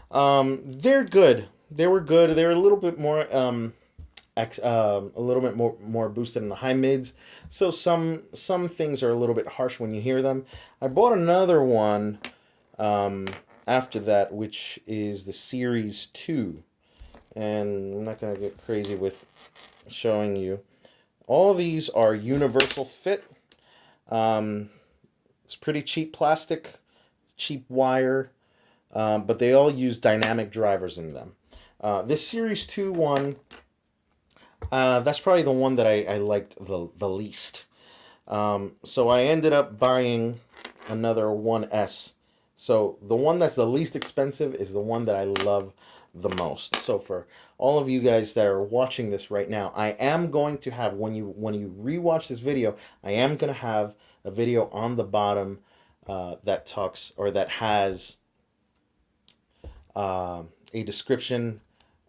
They're good. They were good. They're a little bit more a little bit more boosted in the high mids. So some things are a little bit harsh when you hear them. I bought another one after that, which is the Series 2. And I'm not going to get crazy with showing you. All of these are universal fit. It's pretty cheap plastic, cheap wire, but they all use dynamic drivers in them. This Series 2 one, that's probably the one that I liked the least. So I ended up buying another 1S. So the one that's the least expensive is the one that I love the most. So for all of you guys that are watching this right now, I am going to have, when you rewatch this video, I am going to have a video on the bottom that talks, or that has a description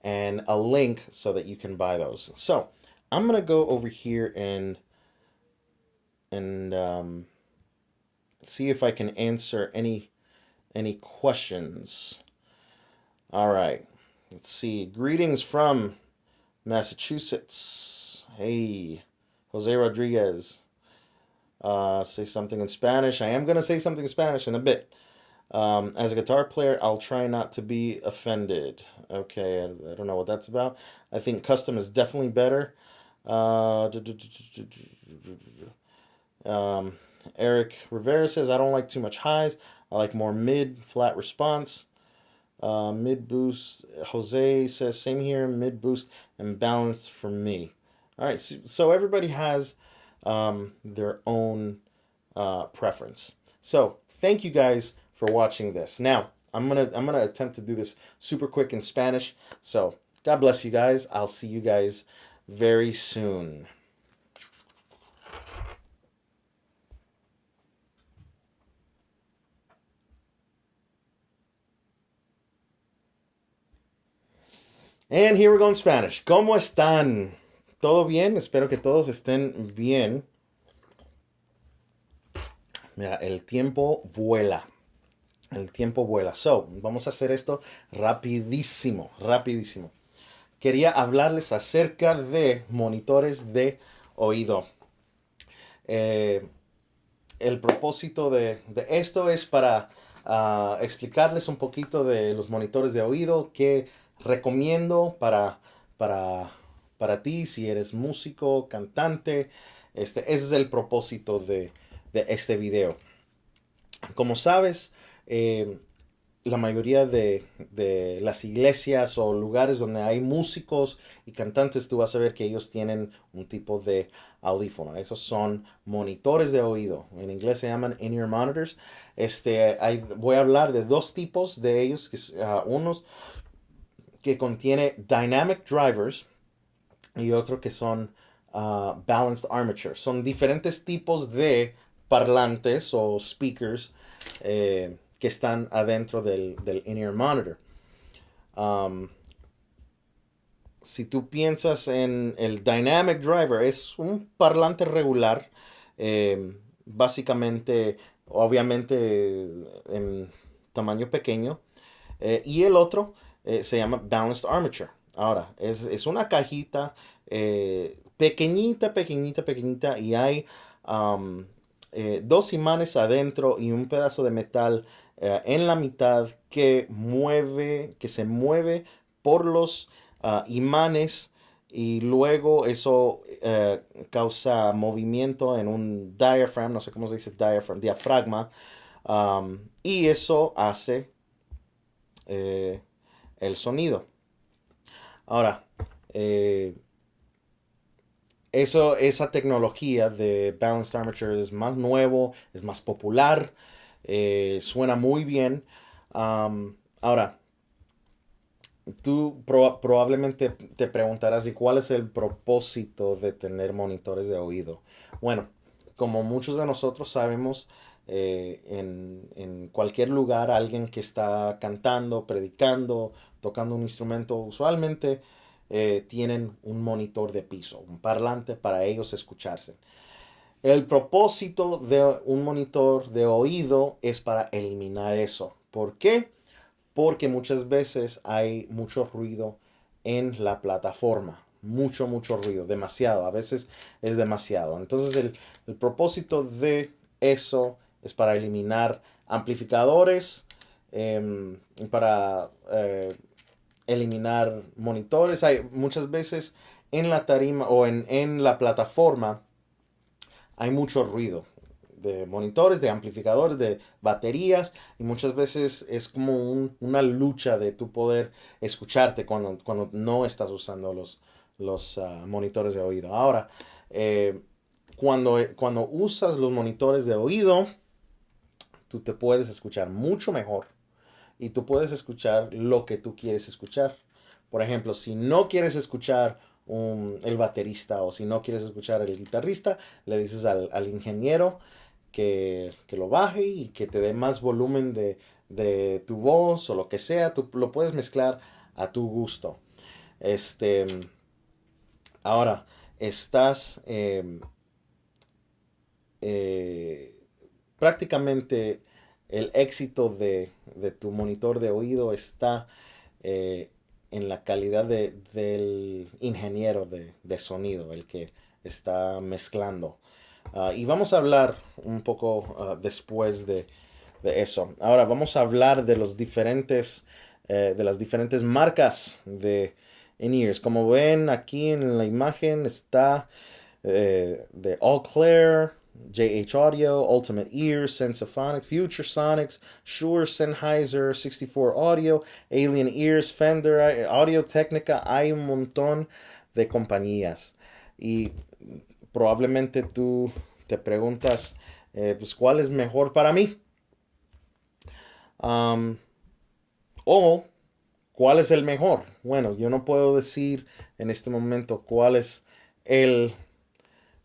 and a link so that you can buy those. So I'm going to go over here and see if I can answer any questions. All right. Let's see. Greetings from Massachusetts. Hey, Jose Rodriguez. Say something in Spanish. I am going to say something in Spanish in a bit. As a guitar player, I'll try not to be offended. Okay, I don't know what that's about. I think custom is definitely better. Eric Rivera says, I don't like too much highs. I like more mid, flat response. Mid boost. Jose says, same here, mid boost and balanced for me. All right, so everybody has their own preference. So thank you guys for watching this. Now I'm gonna attempt to do this super quick in Spanish. So God bless you guys. I'll see you guys very soon. And here we go in Spanish. ¿Cómo están? ¿Todo bien? Espero que todos estén bien. Mira, el tiempo vuela. El tiempo vuela. So, vamos a hacer esto rapidísimo, rapidísimo. Quería hablarles acerca de monitores de oído. El propósito de esto es para explicarles un poquito de los monitores de oído que recomiendo para ti si eres músico, cantante. Ese es el propósito de este video. Como sabes, la mayoría de las iglesias o lugares donde hay músicos y cantantes, tú vas a ver que ellos tienen un tipo de audífono. Esos son monitores de oído. En inglés se llaman in-ear monitors. Voy a hablar de dos tipos de ellos. Unos que contiene dynamic drivers y otro que son balanced armature. Son diferentes tipos de parlantes o speakers que están adentro del in-ear monitor. Si tú piensas en el dynamic driver, es un parlante regular, básicamente, obviamente en tamaño pequeño, y el otro se llama balanced armature. Ahora, es una cajita pequeñita, pequeñita, pequeñita, y hay dos imanes adentro y un pedazo de metal en la mitad que se mueve por los imanes, y luego eso causa movimiento en un diaphragm, no sé cómo se dice diafragma, y eso hace el sonido. Ahora, esa tecnología de balanced armature es más nuevo, es más popular, suena muy bien. Ahora, tú probablemente te preguntarás, ¿y cuál es el propósito de tener monitores de oído? Bueno, como muchos de nosotros sabemos, en cualquier lugar, alguien que está cantando, predicando, tocando un instrumento, usualmente tienen un monitor de piso, un parlante para ellos escucharse. El propósito de un monitor de oído es para eliminar eso. ¿Por qué? Porque muchas veces hay mucho ruido en la plataforma. Mucho ruido, demasiado. A veces es demasiado. Entonces el propósito de eso es para eliminar amplificadores, para eliminar monitores. Hay muchas veces en la tarima o en la plataforma hay mucho ruido de monitores, de amplificadores, de baterías y muchas veces es como una lucha de tu poder escucharte cuando no estás usando los monitores de oído. Ahora, cuando usas los monitores de oído, tú te puedes escuchar mucho mejor y tú puedes escuchar lo que tú quieres escuchar. Por ejemplo, si no quieres escuchar el baterista o si no quieres escuchar el guitarrista, le dices al ingeniero que lo baje y que te dé más volumen de tu voz o lo que sea. Tú lo puedes mezclar a tu gusto. Este, ahora, estás eh, prácticamente el éxito de tu monitor de oído está eh, en la calidad del ingeniero de sonido, el que está mezclando. Y vamos a hablar un poco después de eso. Ahora vamos a hablar de de las diferentes marcas de in-ears. Como ven aquí en la imagen está de All Clear, JH Audio, Ultimate Ears, Sensophonic, Future Sonics, Shure Sennheiser, 64 Audio, Alien Ears, Fender, Audio Technica. Hay un montón de compañías. Y probablemente tú te preguntas, pues, ¿cuál es mejor para mí? Um, o, ¿cuál es el mejor? Bueno, yo no puedo decir en este momento cuál es el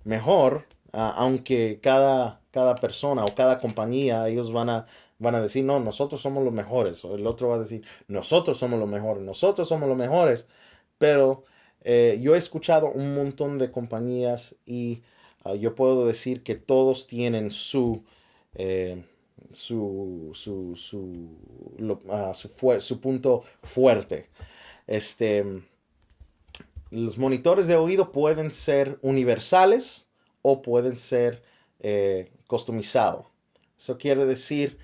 mejor, aunque cada persona o cada compañía, ellos van a decir, no, nosotros somos los mejores, o el otro va a decir, nosotros somos los mejores, nosotros somos los mejores, pero yo he escuchado un montón de compañías y yo puedo decir que todos tienen eh, su punto fuerte. Este, los monitores de oído pueden ser universales o pueden ser customizados. Eso quiere decir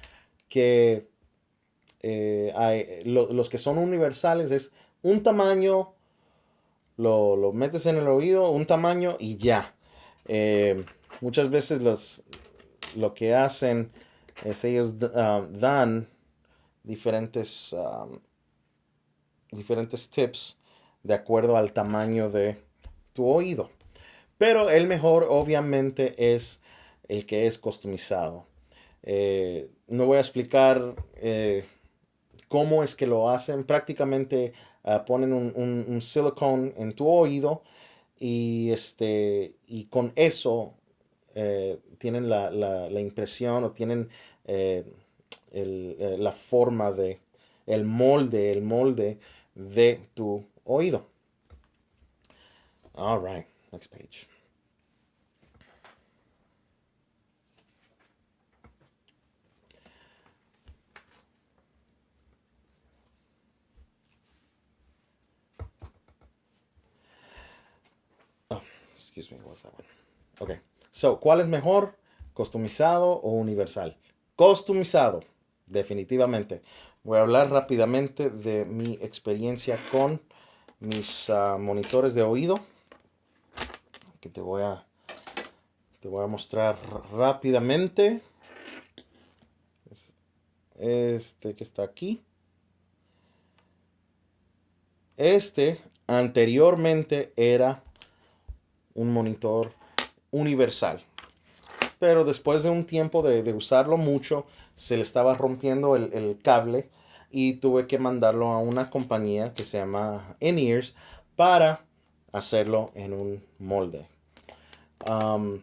que los que son universales es un tamaño, lo metes en el oído, un tamaño y ya. Muchas veces lo que hacen es ellos dan diferentes, diferentes tips de acuerdo al tamaño de tu oído. Pero el mejor obviamente es el que es customizado. No voy a explicar cómo es que lo hacen. Prácticamente ponen un silicone en tu oído y con eso tienen la impresión o tienen eh, la forma el molde de tu oído. All right, next page. Oh, excuse me, what's that one? Okay, so, ¿cuál es mejor? ¿Customizado o universal? Customizado, definitivamente. Voy a hablar rápidamente de mi experiencia con mis monitores de oído, que te voy a mostrar rápidamente. Este que está aquí. Este anteriormente era un monitor universal, pero después de un tiempo de usarlo mucho, se le estaba rompiendo el cable y tuve que mandarlo a una compañía que se llama In-Ears para hacerlo en un molde. Um,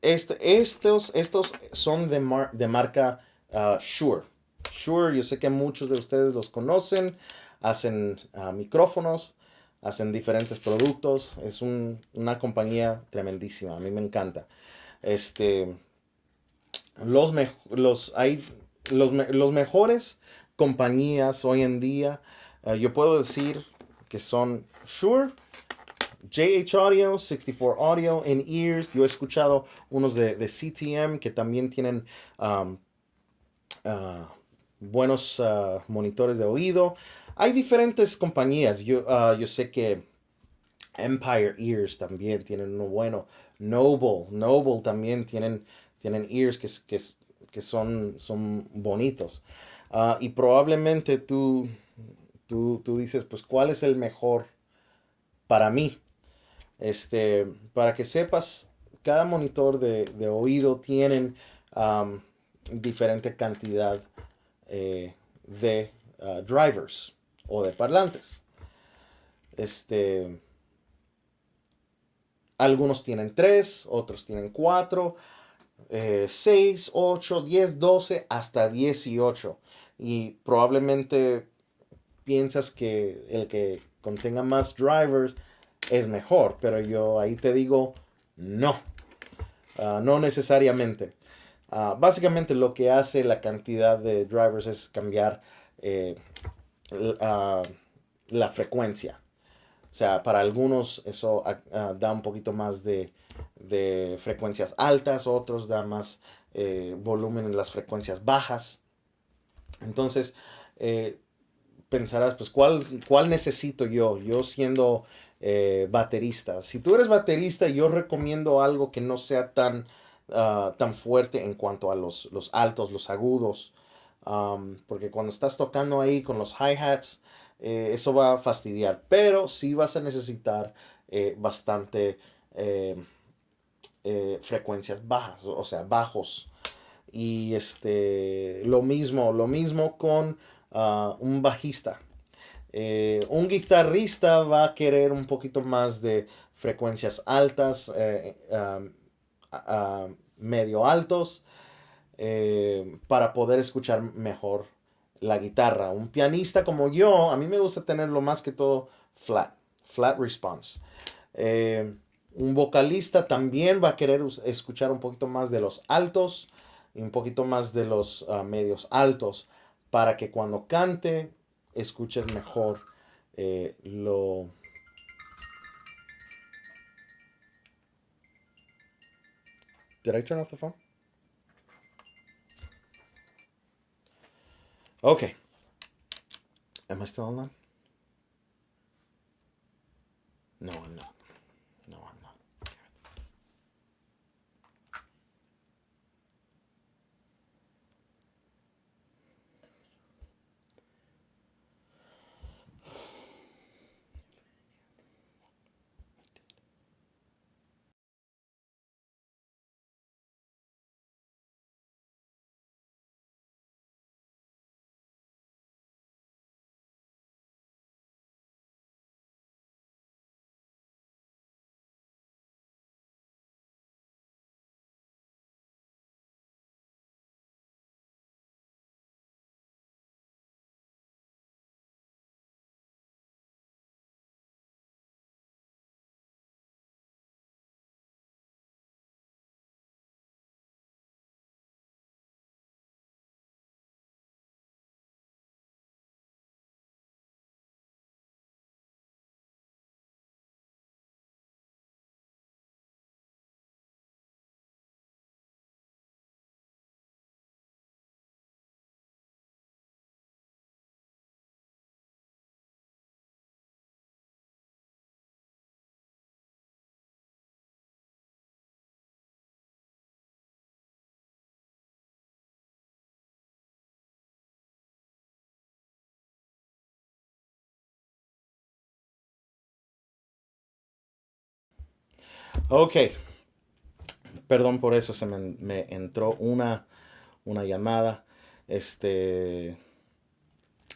Estos son de marca Shure. Shure, yo sé que muchos de ustedes los conocen, hacen micrófonos, hacen diferentes productos. Es una compañía tremendísima, a mí me encanta. Este, hay los mejores compañías hoy en día, yo puedo decir que son Shure, JH Audio, 64 Audio, In-Ears. Yo he escuchado unos de CTM que también tienen um, uh, buenos monitores de oído. Hay diferentes compañías. Yo sé que Empire Ears también tienen uno bueno. Noble también tienen ears que son bonitos. Y probablemente tú dices, pues, ¿cuál es el mejor para mí? Para que sepas, cada monitor de oído tienen um, diferente cantidad de drivers o de parlantes. Este, Algunos tienen 3, otros tienen 4, 6, 8, 10, 12, hasta 18. Y probablemente piensas que el que contenga más drivers es mejor, pero yo ahí te digo no, no necesariamente. Básicamente lo que hace la cantidad de drivers es cambiar eh, uh, la frecuencia. O sea, para algunos eso da un poquito más de frecuencias altas, otros da más volumen en las frecuencias bajas. Entonces, eh, pensarás, pues, ¿cuál necesito yo? Yo siendo baterista. Si tú eres baterista, yo recomiendo algo que no sea tan fuerte en cuanto a los altos, los agudos. Porque cuando estás tocando ahí con los hi-hats, eso va a fastidiar. Pero sí vas a necesitar bastante frecuencias bajas, o sea, bajos. Y lo mismo con un bajista. Un guitarrista va a querer un poquito más de frecuencias altas, medio altos, para poder escuchar mejor la guitarra. Un pianista como yo, a mí me gusta tenerlo más que todo flat response. Eh, un vocalista también va a querer escuchar un poquito más de los altos y un poquito más de los medios altos para que cuando cante escuches mejor lo... Did I turn off the phone? Okay. Am I still online? No, I'm not. No, I'm not. Ok, perdón por eso, me entró una llamada. Este,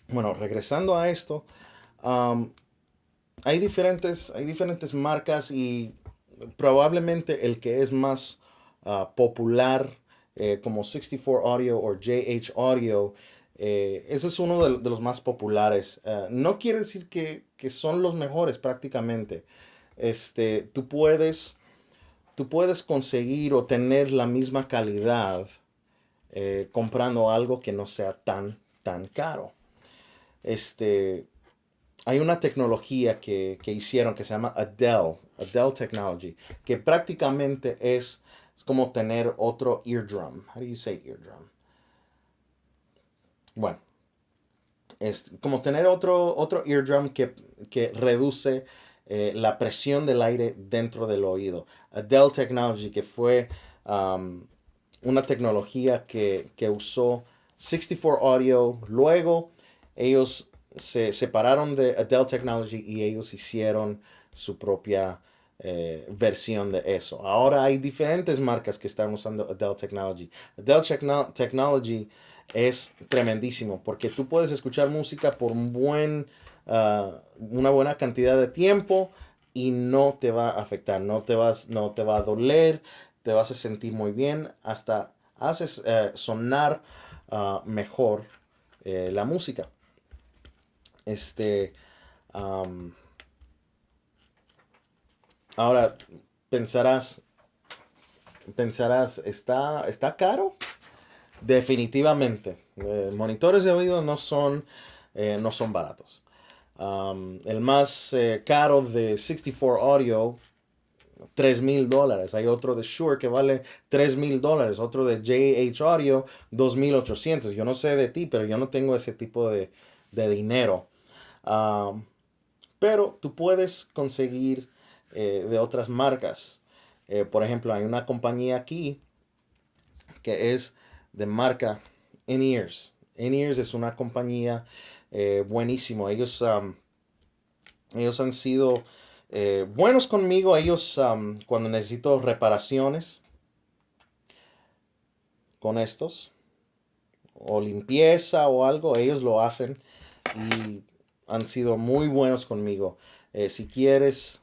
bueno, regresando a esto, um, hay diferentes marcas y probablemente el que es más popular, como 64 Audio o JH Audio, ese es uno de los más populares. No quiere decir que son los mejores prácticamente. Tú puedes conseguir o tener la misma calidad comprando algo que no sea tan caro. Este, Hay una tecnología que hicieron que se llama Adele Technology, que prácticamente es como tener otro eardrum. How do you say eardrum? Bueno, es como tener otro eardrum que reduce la presión del aire dentro del oído. Adele Technology, que fue una tecnología que usó 64 Audio. Luego ellos se separaron de Adele Technology y ellos hicieron su propia versión de eso. Ahora hay diferentes marcas que están usando Adele Technology. Technology es tremendísimo porque tú puedes escuchar música por una buena cantidad de tiempo y no te va a afectar, no te va a doler, te vas a sentir muy bien, hasta haces sonar mejor la música. Este, um, Ahora pensarás, ¿está caro? Definitivamente. Monitores de oído no son baratos. El más caro de 64 Audio, $3,000. Hay otro de Shure que vale $3,000. Otro de JH Audio, 2,800. Yo no sé de ti, pero yo no tengo ese tipo de dinero. Um, pero tú puedes conseguir de otras marcas. Por ejemplo, hay una compañía aquí que es de marca In-Ears. In-Ears es una compañía buenísimo. Ellos han sido buenos conmigo. Ellos, cuando necesito reparaciones con estos, o limpieza o algo, ellos lo hacen y han sido muy buenos conmigo. Si quieres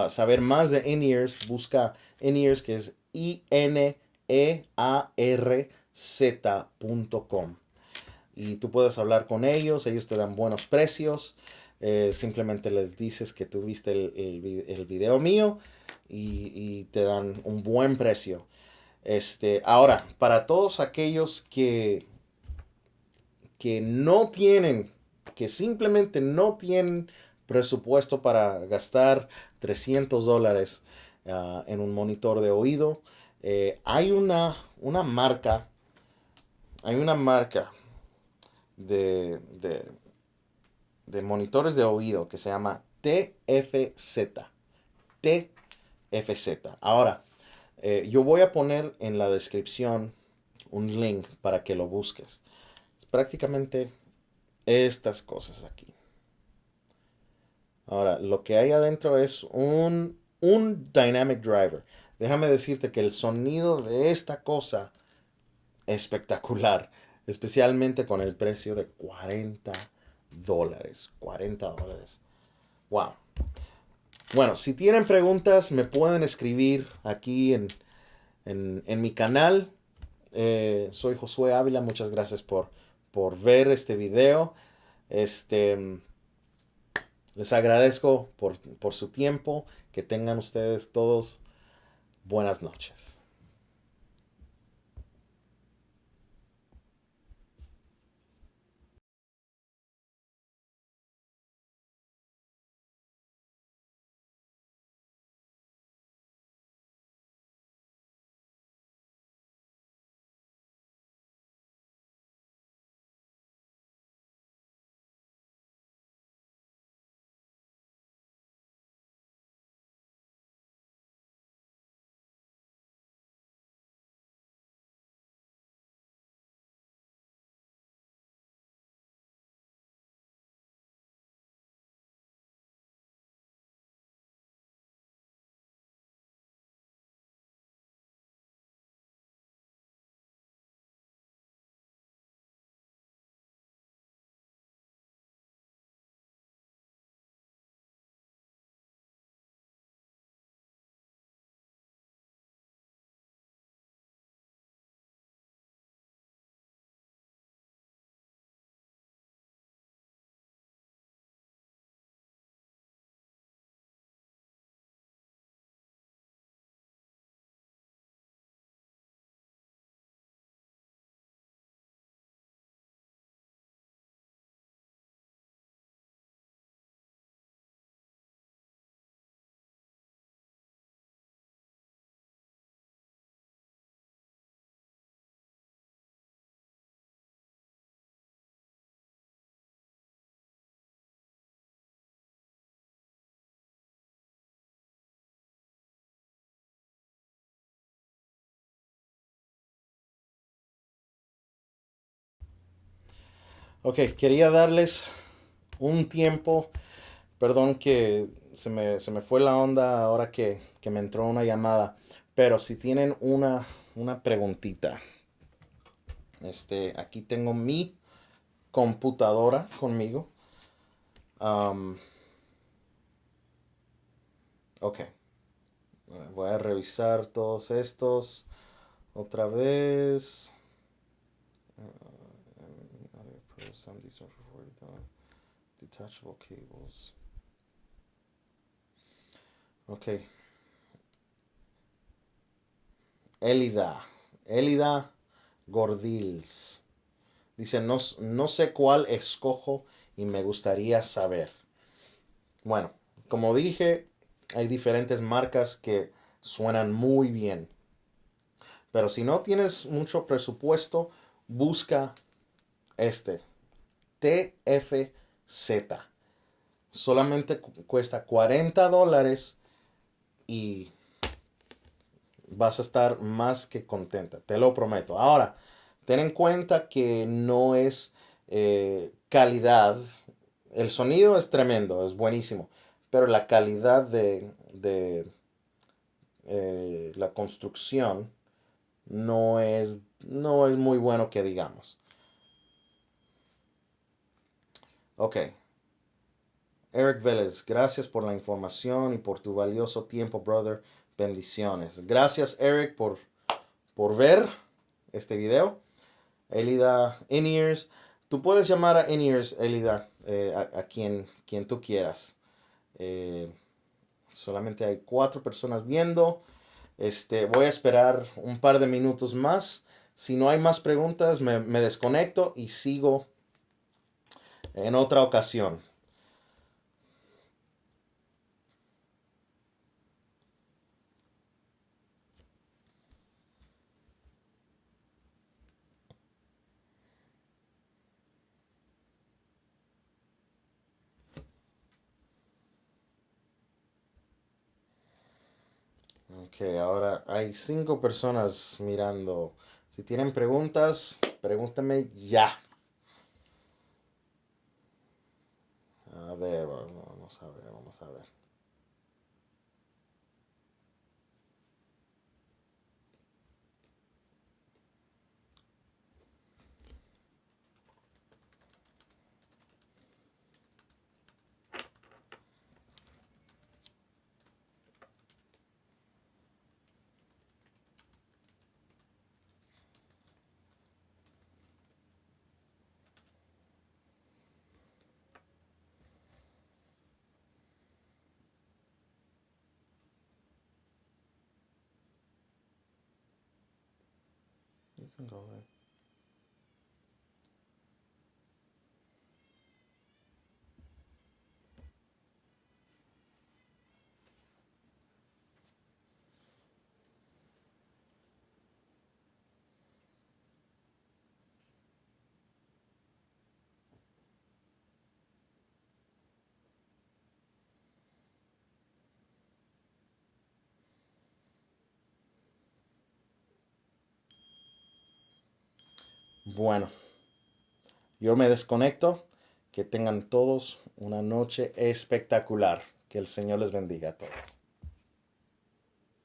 saber más de In-Ears, busca In-Ears, que es INEARZ.com. Y tú puedes hablar con ellos te dan buenos precios. Simplemente les dices que tuviste el video mío y te dan un buen precio. Ahora, para todos aquellos que no tienen, que simplemente no tienen presupuesto para gastar $300 en un monitor de oído, hay hay una marca de de monitores de oído que se llama TFZ. TFZ. Ahora, yo voy a poner en la descripción un link para que lo busques. Es prácticamente estas cosas aquí. Ahora, lo que hay adentro es un Dynamic Driver. Déjame decirte que el sonido de esta cosa es espectacular, especialmente con el precio de $40. $40. Wow. Bueno, si tienen preguntas, me pueden escribir aquí en mi canal. Soy Josué Ávila. Muchas gracias por ver este video. Este, Les agradezco por su tiempo. Que tengan ustedes todos buenas noches. Ok, quería darles un tiempo. Perdón que se me fue la onda ahora que me entró una llamada. Pero si tienen una preguntita, aquí tengo mi computadora conmigo. Am, ok, voy a revisar todos estos otra vez. Some of these are for detachable cables. Ok, Elida Gordils. Dice, no, no sé cuál escojo y me gustaría saber. Bueno, como dije, hay diferentes marcas que suenan muy bien. Pero si no tienes mucho presupuesto, busca este. TFZ. Solamente cuesta $40 y vas a estar más que contenta. Te lo prometo. Ahora, ten en cuenta que no es calidad. El sonido es tremendo, es buenísimo. Pero la calidad de la construcción no es muy bueno que digamos. Ok. Eric Vélez, gracias por la información y por tu valioso tiempo, brother. Bendiciones. Gracias, Eric, por ver este video. Elida In-Ears. Tú puedes llamar a In-Ears, Elida, a quien tú quieras. Eh, Solamente hay 4 personas viendo. Voy a esperar un par de minutos más. Si no hay más preguntas, me desconecto y sigo en otra ocasión. Ok, ahora hay 5 personas mirando. Si tienen preguntas, pregúntame ya. A ver, vamos a ver, vamos a ver. You can go ahead. Bueno, yo me desconecto. Que tengan todos una noche espectacular. Que el Señor les bendiga a todos.